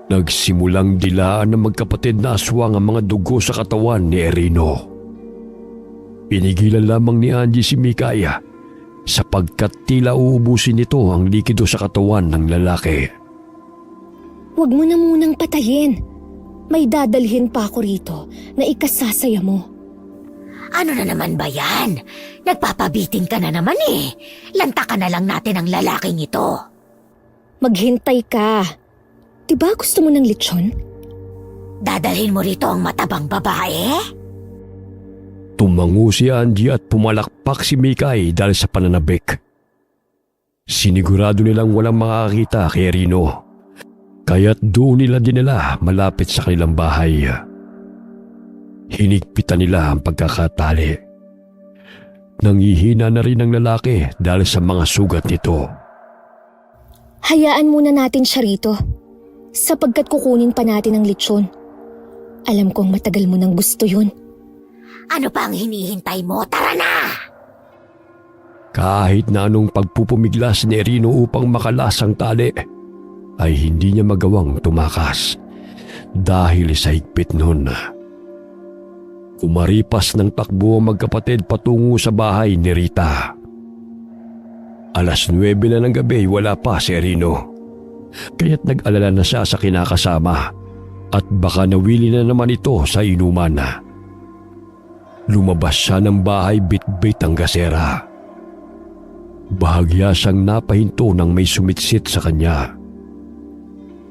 Nagsimulang dilaan ng magkapatid na aswang ang mga dugo sa katawan ni Erino. Pinigilan lamang ni Angie si Mikaya sapagkat tila uubusin nito ang likido sa katawan ng lalaki. Huwag mo na munang patayin. May dadalhin pa ako rito na ikasasaya mo. Ano na naman ba yan? Nagpapabitin ka na naman eh. Lantakan na lang natin ang lalaking ito. Maghintay ka. Diba gusto mo ng lechon? Dadalhin mo rito ang matabang babae? Tumango si Angie at pumalakpak si Mikay dahil sa pananabik. Sinigurado nilang walang makakita kay Erino, kaya't doon nila dinala malapit sa kanilang bahay. Hinigpitan nila ang pagkakatali. Nangihina na rin ang lalaki dahil sa mga sugat nito. Hayaan muna natin siya rito, sapagkat kukunin pa natin ang lechon. Alam kong matagal mo nang gusto yun. Ano pa ang hinihintay mo? Tara na! Kahit na anong pagpupumiglas ni Erino upang makalas ang tali, ay hindi niya magawang tumakas dahil sa higpit nun. Kumaripas ng takbo ang magkapatid patungo sa bahay ni Rita. 9:00 na ng gabi, wala pa si Erino. Kaya't nag-alala na siya sa kinakasama at baka nawili na naman ito sa inuman. Lumabas siya ng bahay bit-bit ang gasera. Bahagya siyang napahinto nang may sumitsit sa kanya.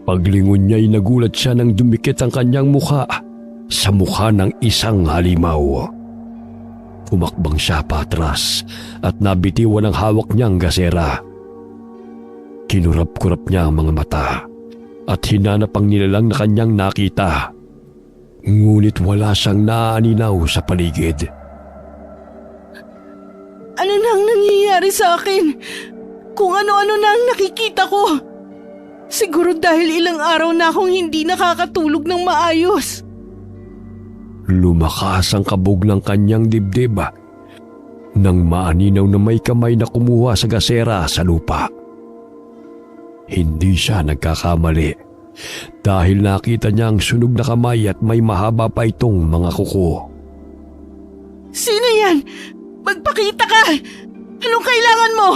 Paglingon niya ay nagulat siya nang dumikit ang kanyang mukha sa mukha ng isang halimaw. Pumakbang siya patras at nabitiwan ang hawak niyang gasera. Kinurap-kurap niya ang mga mata at hinanap ang nilalang na kanyang nakita. Ngunit wala siyang naaaninaw sa paligid. Ano na ang nangyayari sa akin? Kung ano-ano na ang nakikita ko. Siguro dahil ilang araw na akong hindi nakakatulog ng maayos. Lumakas ang kabog ng kanyang dibdib nang maaninaw na may kamay na kumuha sa gasera sa lupa. Hindi siya nagkakamali dahil nakita niya ang sunog na kamay at may mahaba pa itong mga kuko. Sino yan? Magpakita ka! Anong kailangan mo?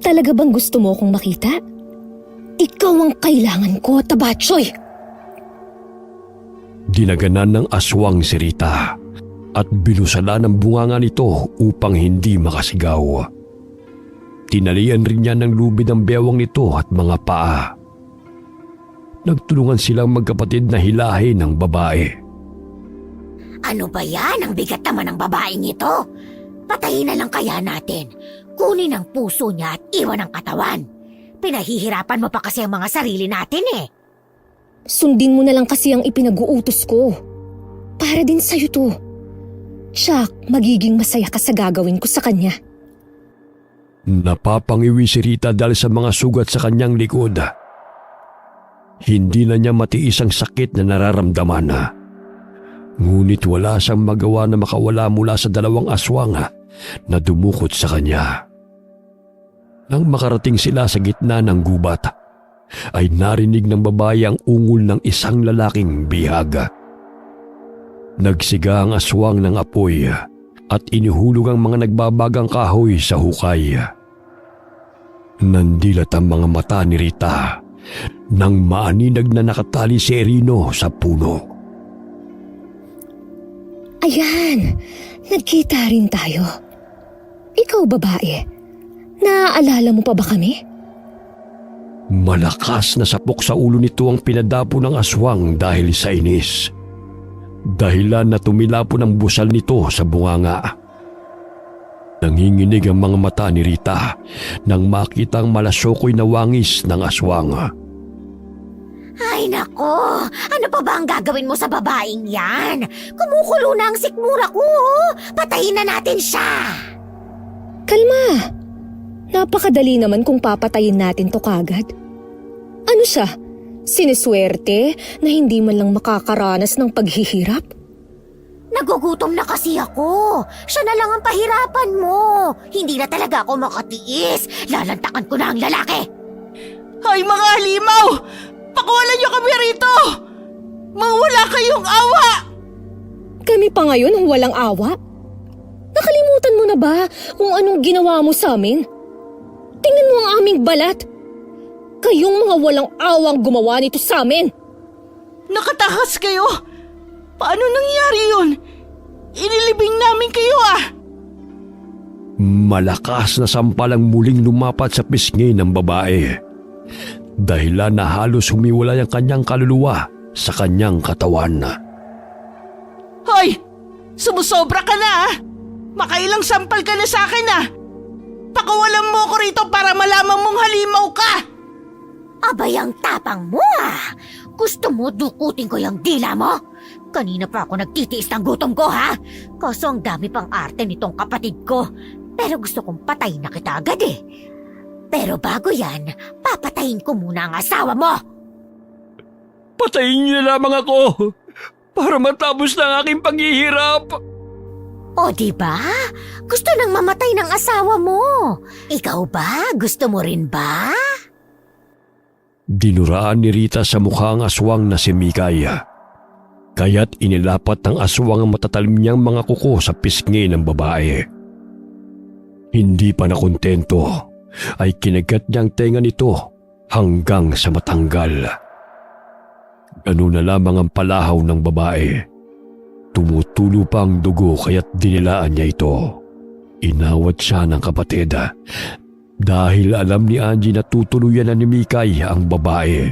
Talaga bang gusto mo akong makita? Ikaw ang kailangan ko, Tabatsoy! Dinaganan ng aswang si Rita at binusalan ng bunganga nito upang hindi makasigaw. Tinalian rin niya ng lubid ang bewang nito at mga paa. Nagtulungan silang magkapatid na hilahin ng babae. Ano ba yan? Ang bigat naman ng babaeng ito. Patayin na lang kaya natin. Kunin ang puso niya at iwan ang katawan. Pinahihirapan mo pa kasi ang mga sarili natin eh. Sundin mo na lang kasi ang ipinag-uutos ko. Para din sa'yo to. Tsak, magiging masaya ka sa gagawin ko sa kanya. Napapangiwi si Rita dahil sa mga sugat sa kanyang likod. Hindi na niya matiis ang sakit na nararamdaman. Ngunit wala siyang magawa na makawala mula sa dalawang aswang na dumukot sa kanya. Nang makarating sila sa gitna ng gubat, ay narinig ng babae ang ungol ng isang lalaking bihag. Nagsiga ang aswang ng apoy at inihulog ang mga nagbabagang kahoy sa hukay. Nandilat ang mga mata ni Rita nang maaninag na nakatali si Erino sa puno. Ayan, nagkita rin tayo. Ikaw babae, naaalala mo pa ba kami? Malakas na sapok sa ulo nito ang pinadapo ng aswang dahil sa inis. Dahilan na tumilapon ang busal nito sa bunganga. Nanginginig ang mga mata ni Rita nang makita ang malasokoy na wangis ng aswang. Ay nako, ano pa ba ang gagawin mo sa babaeng yan? Kumukulo na ang sikmura ko. Patayin na natin siya. Kalma! Napakadali naman kung papatayin natin to kagad. Ano siya? Siniswerte na hindi man lang makakaranas ng paghihirap? Nagugutom na kasi ako. Siya na lang ang pahirapan mo. Hindi na talaga ako makatiis. Lalantakan ko na ang lalaki. Ay mga halimaw! Pakuwalan niyo kami rito! Mawala kayong awa! Kami pa ngayon ang walang awa? Nakalimutan mo na ba kung anong ginawa mo sa amin? Tingnan mo ang aming balat. Kayong mga walang awang gumawa nito sa amin. Nakatakas kayo? Paano nangyari yun? Inilibing namin kayo ah! Malakas na sampal ang muling lumapat sa pisngi ng babae. Dahilan na halos humiwalay ang kanyang kaluluwa sa kanyang katawan. Hoy! Sumusobra ka na ah! Makailang sampal ka na sa akin ah! Pakawalan mo ko rito para malaman mong halimaw ka! Abay ang tapang mo ah! Gusto mo dukutin ko yung dila mo? Kanina pa ako nagtitiis ng gutom ko ha? Kaso ang dami pang arte nitong kapatid ko. Pero gusto kong patayin na kita agad eh. Pero bago yan, papatayin ko muna ang asawa mo. Patayin niyo na lamang ako para matapos na ang aking paghihirap. O diba? Gusto nang mamatay ng asawa mo. Ikaw ba? Gusto mo rin ba? Dinuraan ni Rita sa mukha ang aswang na si Mikay. Kaya't inilapat ng aswang ang matatalim niyang mga kuko sa pisngi ng babae. Hindi pa nakontento ay kinagat niya ang tenga nito hanggang sa matanggal. Ganun na lamang ang palahaw ng babae. Tumutulo pa ang dugo kaya't dinilaan niya ito. Inawat siya ng kapatid dahil alam ni Angie na tutuluyan na ni Mikay ang babae.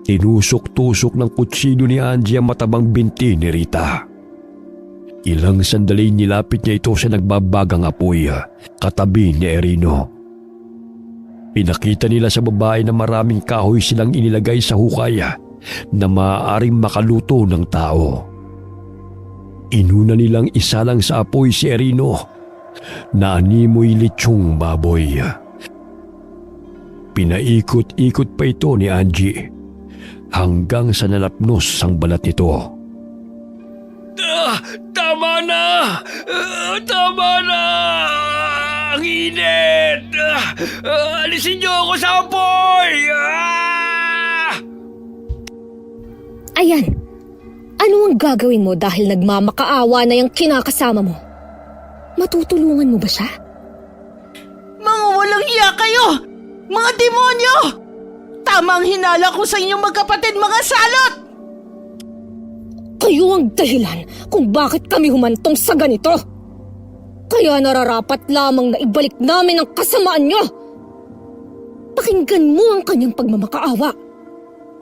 Tinusok-tusok ng kutsilyo ni Angie ang matabang binti ni Rita. Ilang sandali nilapit niya ito sa nagbabagang apoy, katabi ni Erino. Pinakita nila sa babae na maraming kahoy silang inilagay sa hukay na maaaring makaluto ng tao. Inuna nilang isalang sa apoy si Erino na animoy litsyong baboy. Pinaikot-ikot pa ito ni Angie hanggang sa nalapnos ang balat nito. Tama na! Tama na! Ang init! Alisin niyo ako sa apoy! Ayan, ano ang gagawin mo dahil nagmamakaawa na yung kinakasama mo? Matutulungan mo ba siya? Mga walang hiya kayo! Mga demonyo! Tama ang hinala ko sa inyong magkapatid, mga salot! Kayo ang dahilan kung bakit kami humantong sa ganito. Kaya nararapat lamang na ibalik namin ang kasamaan niyo. Pakinggan mo ang kanyang pagmamakaawa.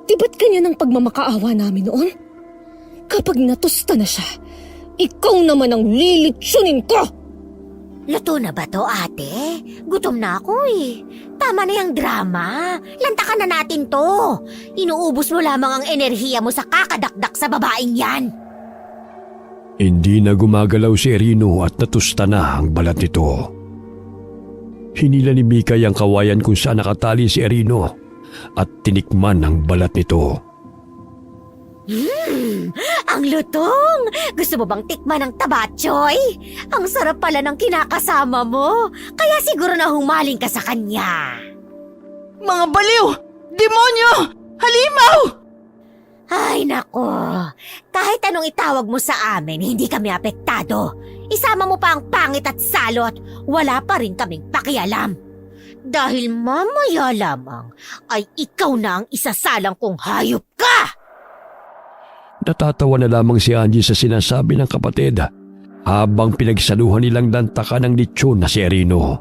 Di ba't ganyan ang pagmamakaawa namin noon? Kapag natusta na siya, ikaw naman ang lilitsunin ko. Luto na ba to, ate? Gutom na ako eh. Tama na yung drama. Lantakan na natin to. Inuubos mo lamang ang enerhiya mo sa kakadakdak sa babaeng yan. Hindi na gumagalaw si Erino at natusta na ang balat nito. Hinila ni Mikay ang kawayan kung saan nakatali si Erino at tinikman ang balat nito. Ang lutong! Gusto mo bang tikman ng tabatsoy? Ang sarap pala ng kinakasama mo. Kaya siguro na humaling ka sa kanya. Mga baliw! Demonyo! Halimaw! Ay nako, kahit anong itawag mo sa amin, hindi kami apektado. Isama mo pa ang pangit at salot, wala pa rin kaming pakialam. Dahil mamaya lamang ay ikaw na ang isasalang kong hayop ka! Natatawa na lamang si Angie sa sinasabi ng kapatid habang pinagsaluhan nilang lantakan ng litsyon na si Erino.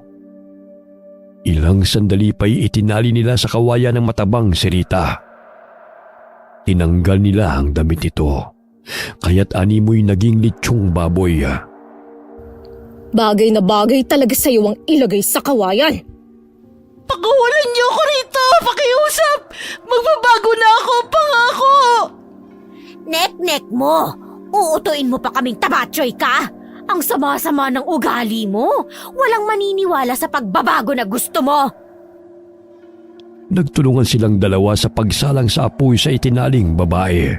Ilang sandali pa'y itinali nila sa kawayan ng matabang si Rita. Tinanggal nila ang damit nito, kaya't animoy naging litsyong baboy. Bagay na bagay talaga sa iyo ang ilagay sa kawayan. Pakawalan niyo ako rito! Pakiusap! Magbabago na ako! Pangako! Nek-nek mo! Uutuin mo pa kaming tabatsoy ka? Ang sama-sama ng ugali mo! Walang maniniwala sa pagbabago na gusto mo! Nagtulungan silang dalawa sa pagsalang sa apoy sa itinaling babae.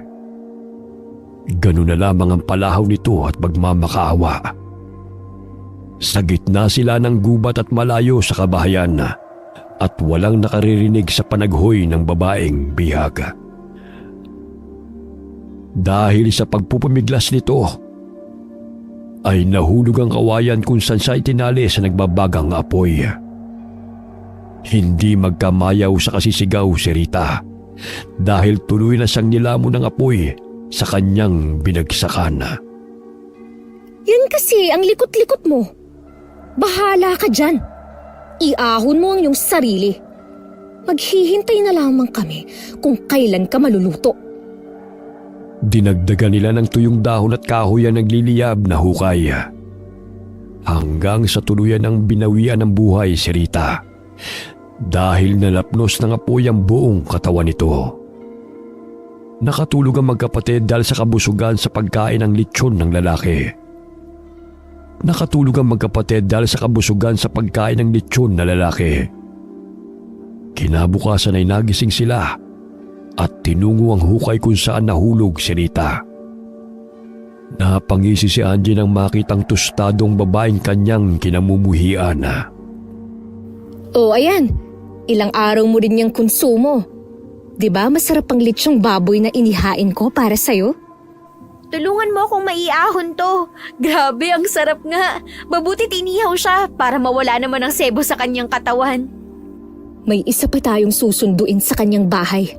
Ganun na lamang ang palahaw nito at magmamakaawa. Sa gitna sila ng gubat at malayo sa kabahayan at walang nakaririnig sa panaghoy ng babaeng bihag. Dahil sa pagpupumiglas nito, ay nahulog ang kawayan kung saan siya itinali sa nagbabagang apoy. Hindi magkamayaw sa kasisigaw si Rita dahil tuloy na siyang nilamon ng apoy sa kanyang binagsakan. Yan kasi ang likot-likot mo. Bahala ka dyan. Iahon mo ang iyong sarili. Maghihintay na lamang kami kung kailan ka maluluto. Dinagdagan nila ng tuyong dahon at kahoy ang nagliliyab na hukay. Hanggang sa tuluyan ng binawian ng buhay si Rita dahil nalapnos ng apoy ang buong katawan nito. Nakatulog ang magkapatid dahil sa kabusugan sa pagkain ng litsyon ng lalaki. Nakatulog ang magkapatid dahil sa kabusugan sa pagkain ng litsyon na lalaki. Kinabukasan ay nagising sila at tinungo ang hukay kung saan nahulog si Rita. Napangisi si Angie nang makitang tostadong babaeng kanyang kinamumuhian. O ayan, ilang araw mo rin niyang konsumo. Diba masarap ang litsyong baboy na inihain ko para sa'yo? Tulungan mo akong maiahon to. Grabe, ang sarap nga. Mabuti tinihaw siya para mawala naman ang sebo sa kanyang katawan. May isa pa tayong susunduin sa kanyang bahay.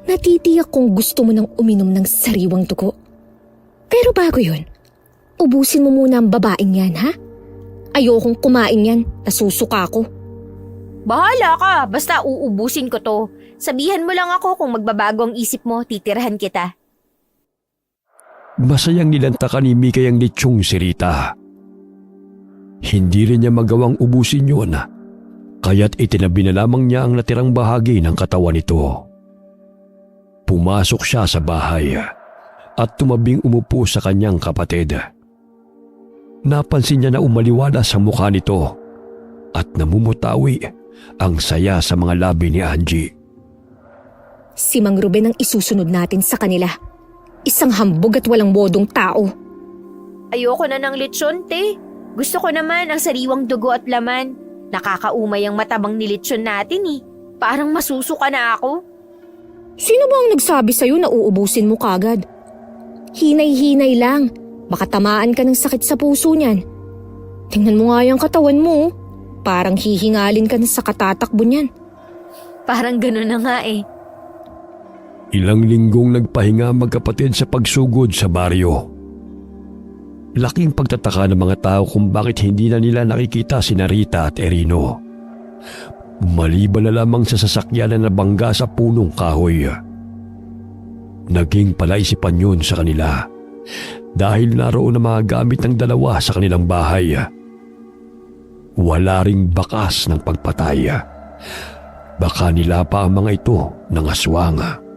Natitiyak kung gusto mo nang uminom ng sariwang dugo. Pero bago yun, ubusin mo muna ang babaeng yan, ha? Ayokong kumain yan, nasusuka ko. Bahala ka, basta uubusin ko to. Sabihan mo lang ako kung magbabago ang isip mo, titirahan kita. Masayang nilantakan ni Mikay ang litsyong si Rita. Hindi rin niya magawang ubusin yun, kaya't itinabi na lamang niya ang natirang bahagi ng katawan nito. Pumasok siya sa bahay at tumabing umupo sa kanyang kapatid. Napansin niya na umaliwala sa mukha nito at namumutawi ang saya sa mga labi ni Angie. Si Mang Ruben ang isusunod natin sa kanila. Isang hambog at walang bodong tao. Ayoko na ng lechon, te. Gusto ko naman ang sariwang dugo at laman. Nakakaumay ang matabang ni lechon natin eh. Parang masusuka na ako. Sino ba ang nagsabi sa'yo na uubusin mo kagad? Hinay-hinay lang. Baka tamaan ka ng sakit sa puso niyan. Tingnan mo nga yung katawan mo. Parang hihingalin ka na sa katatakbo niyan. Parang gano'n na nga eh. Ilang linggong nagpahinga magkapatid sa pagsugod sa baryo. Laking pagtataka ng mga tao kung bakit hindi na nila nakikita si Rita at Erino. Maliban na lamang sa sasakyan na nabangga sa punong kahoy. Naging palaisipan yun sa kanila dahil naroon ang mga gamit ng dalawa sa kanilang bahay. Wala ring bakas ng pagpatay. Baka nila pa ang mga ito ng aswang.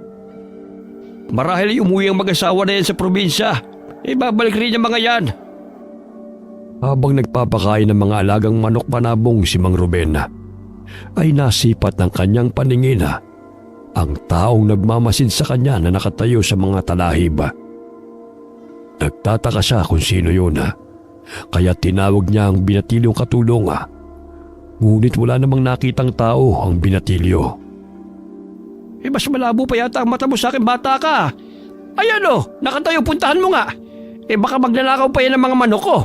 Marahil umuwi ang mag-asawa na yan sa probinsya. Ibabalik rin ang mga yan. Habang nagpapakain ng mga alagang manok panabong si Mang Ruben, ay nasipat ng kanyang paningin ang taong nagmamasid sa kanya na nakatayo sa mga talahib. Nagtataka siya kung sino yun, kaya tinawag niya ang binatilyong katulong. Ngunit wala namang nakitang tao ang binatilyo. Mas malabo pa yata ang mata mo sa akin, bata ka. Ayan o, nakatayo, puntahan mo nga. Baka magnanakaw pa yan ng mga manok ko.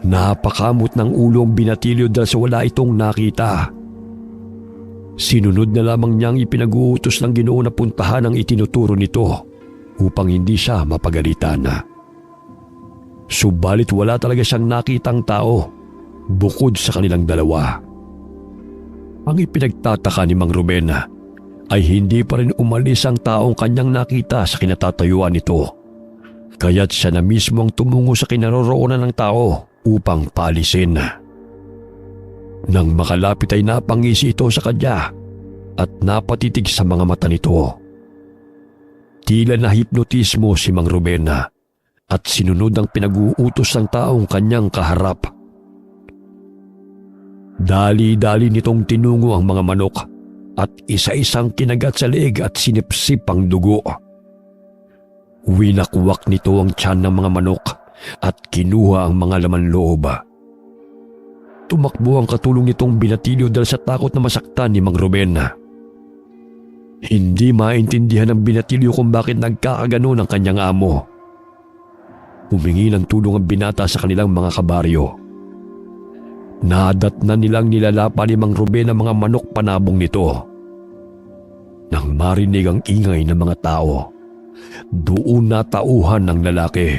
Napakamot ng ulo ang binatilyo dahil sa wala itong nakita. Sinunod na lamang niyang ipinag-uutos ng Ginoo na puntahan ang itinuturo nito upang hindi siya mapagalitan. Subalit wala talaga siyang nakitang tao bukod sa kanilang dalawa. Ang ipinagtataka ni Mang Ruben ay hindi pa rin umalis ang taong kanyang nakita sa kinatatayuan nito. Kaya't siya na mismo ang tumungo sa kinaroroonan ng tao upang paalisin. Nang makalapit ay napangisi ito sa kanya at napatitig sa mga mata nito. Tila nahipnotismo si Mang Ruben at sinunod ang pinag-uutos ng taong kanyang kaharap. Dali-dali nitong tinungo ang mga manok at isa-isang kinagat sa leeg at sinipsip ang dugo. Winakwak nito ang tiyan ng mga manok at kinuha ang mga laman loob. Tumakbo ang katulong nitong binatilyo dahil sa takot na masaktan ni Mang Ruben. Hindi maintindihan ng binatilyo kung bakit nagkakagano ng kanyang amo. Humingi ng tulong ang binata sa kanilang mga kabaryo. Nadatnan nilang nilalapa ni Mang Ruben ang mga manok panabong nito. Nang marinig ang ingay ng mga tao, doon natauhan ng lalaki.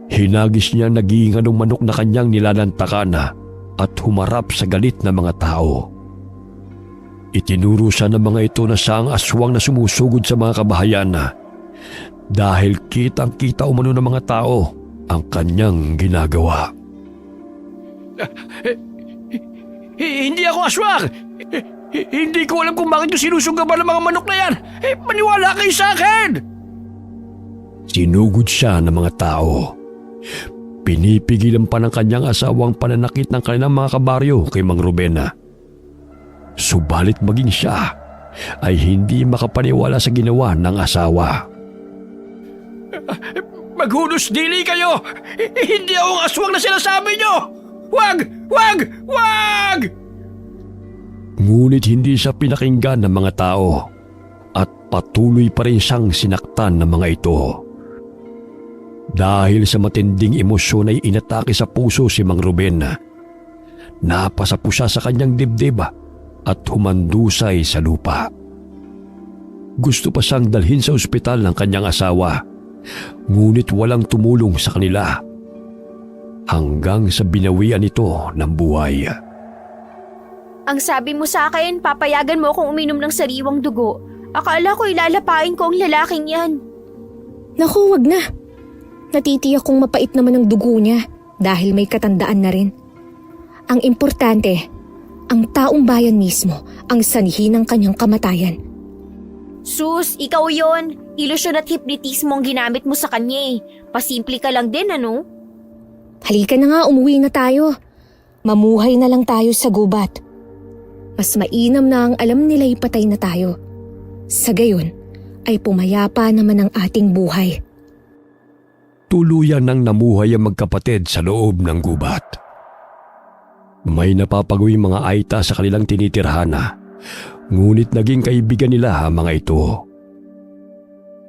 Hinagis niya nag-iingan ng manok na kanyang nilalantakan at humarap sa galit ng mga tao. Itinuro siya ng mga ito na siya ang aswang na sumusugod sa mga kabahayan dahil kitang-kita umano ng mga tao ang kanyang ginagawa. Hindi ako aswang! Hindi ko alam kung bakit ko sinusugaban ng mga manok na yan! Maniwala kayo sa akin! Sinugod siya ng mga tao. Pinipigilan pa ng kanyang asawang pananakit ng kanilang mga kabaryo kay Mang Ruben. Subalit maging siya ay hindi makapaniwala sa ginawa ng asawa. Maghunos dili kayo! Hindi ako ang aswang na sinasabi nyo! Wag! Wag! Wag! Ngunit hindi siya pinakinggan ng mga tao at patuloy pa rin siyang sinaktan ng mga ito. Dahil sa matinding emosyon ay inatake sa puso si Mang Ruben. Napasapo siya sa kanyang dibdib at humandusay sa lupa. Gusto pa siyang dalhin sa ospital ng kanyang asawa, ngunit walang tumulong sa kanila. Hanggang sa binawian ito ng buhay. Ang sabi mo sa akin, papayagan mo akong uminom ng sariwang dugo. Akala ko ilalapain ko ang lalaking yan. Naku, wag na. Natitiyak kong mapait naman ang dugo niya dahil may katandaan na rin. Ang importante, ang taong bayan mismo ang sanhi ng kanyang kamatayan. Sus, ikaw yon. Ilusyon at hipnotismo ang ginamit mo sa kanya eh. Pasimple ka lang din, ano? Halika na nga, umuwi na tayo. Mamuhay na lang tayo sa gubat. Mas mainam na ang alam nila'y patay na tayo. Sa gayon, ay pumayapa naman ang ating buhay. Tuluyan nang namuhay ang magkapatid sa loob ng gubat. May napapagawing mga aita sa kanilang tinitirhana, ngunit naging kaibigan nila ang mga ito.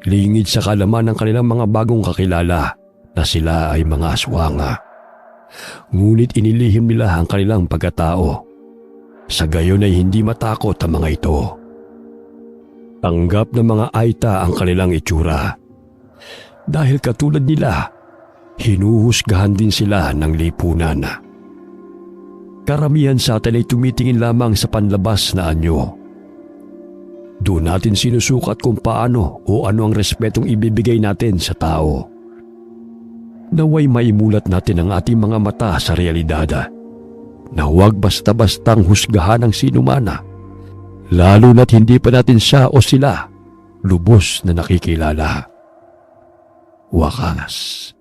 Lingid sa kalaman ng kanilang mga bagong kakilala na sila ay mga aswanga. Ngunit inilihim nila ang kanilang pagkatao. Sa gayon ay hindi matakot ang mga ito. Tanggap ng mga aita ang kanilang itsura. Dahil katulad nila, hinuhusgahan din sila ng lipunan. Karamihan sa atin ay tumitingin lamang sa panlabas na anyo. Doon natin sinusukat kung paano o ano ang respetong ibibigay natin sa tao. Naway maimulat natin ang ating mga mata sa realidad na huwag basta-bastang husgahan ang sinumana, lalo na't hindi pa natin siya o sila lubos na nakikilala. Wakas.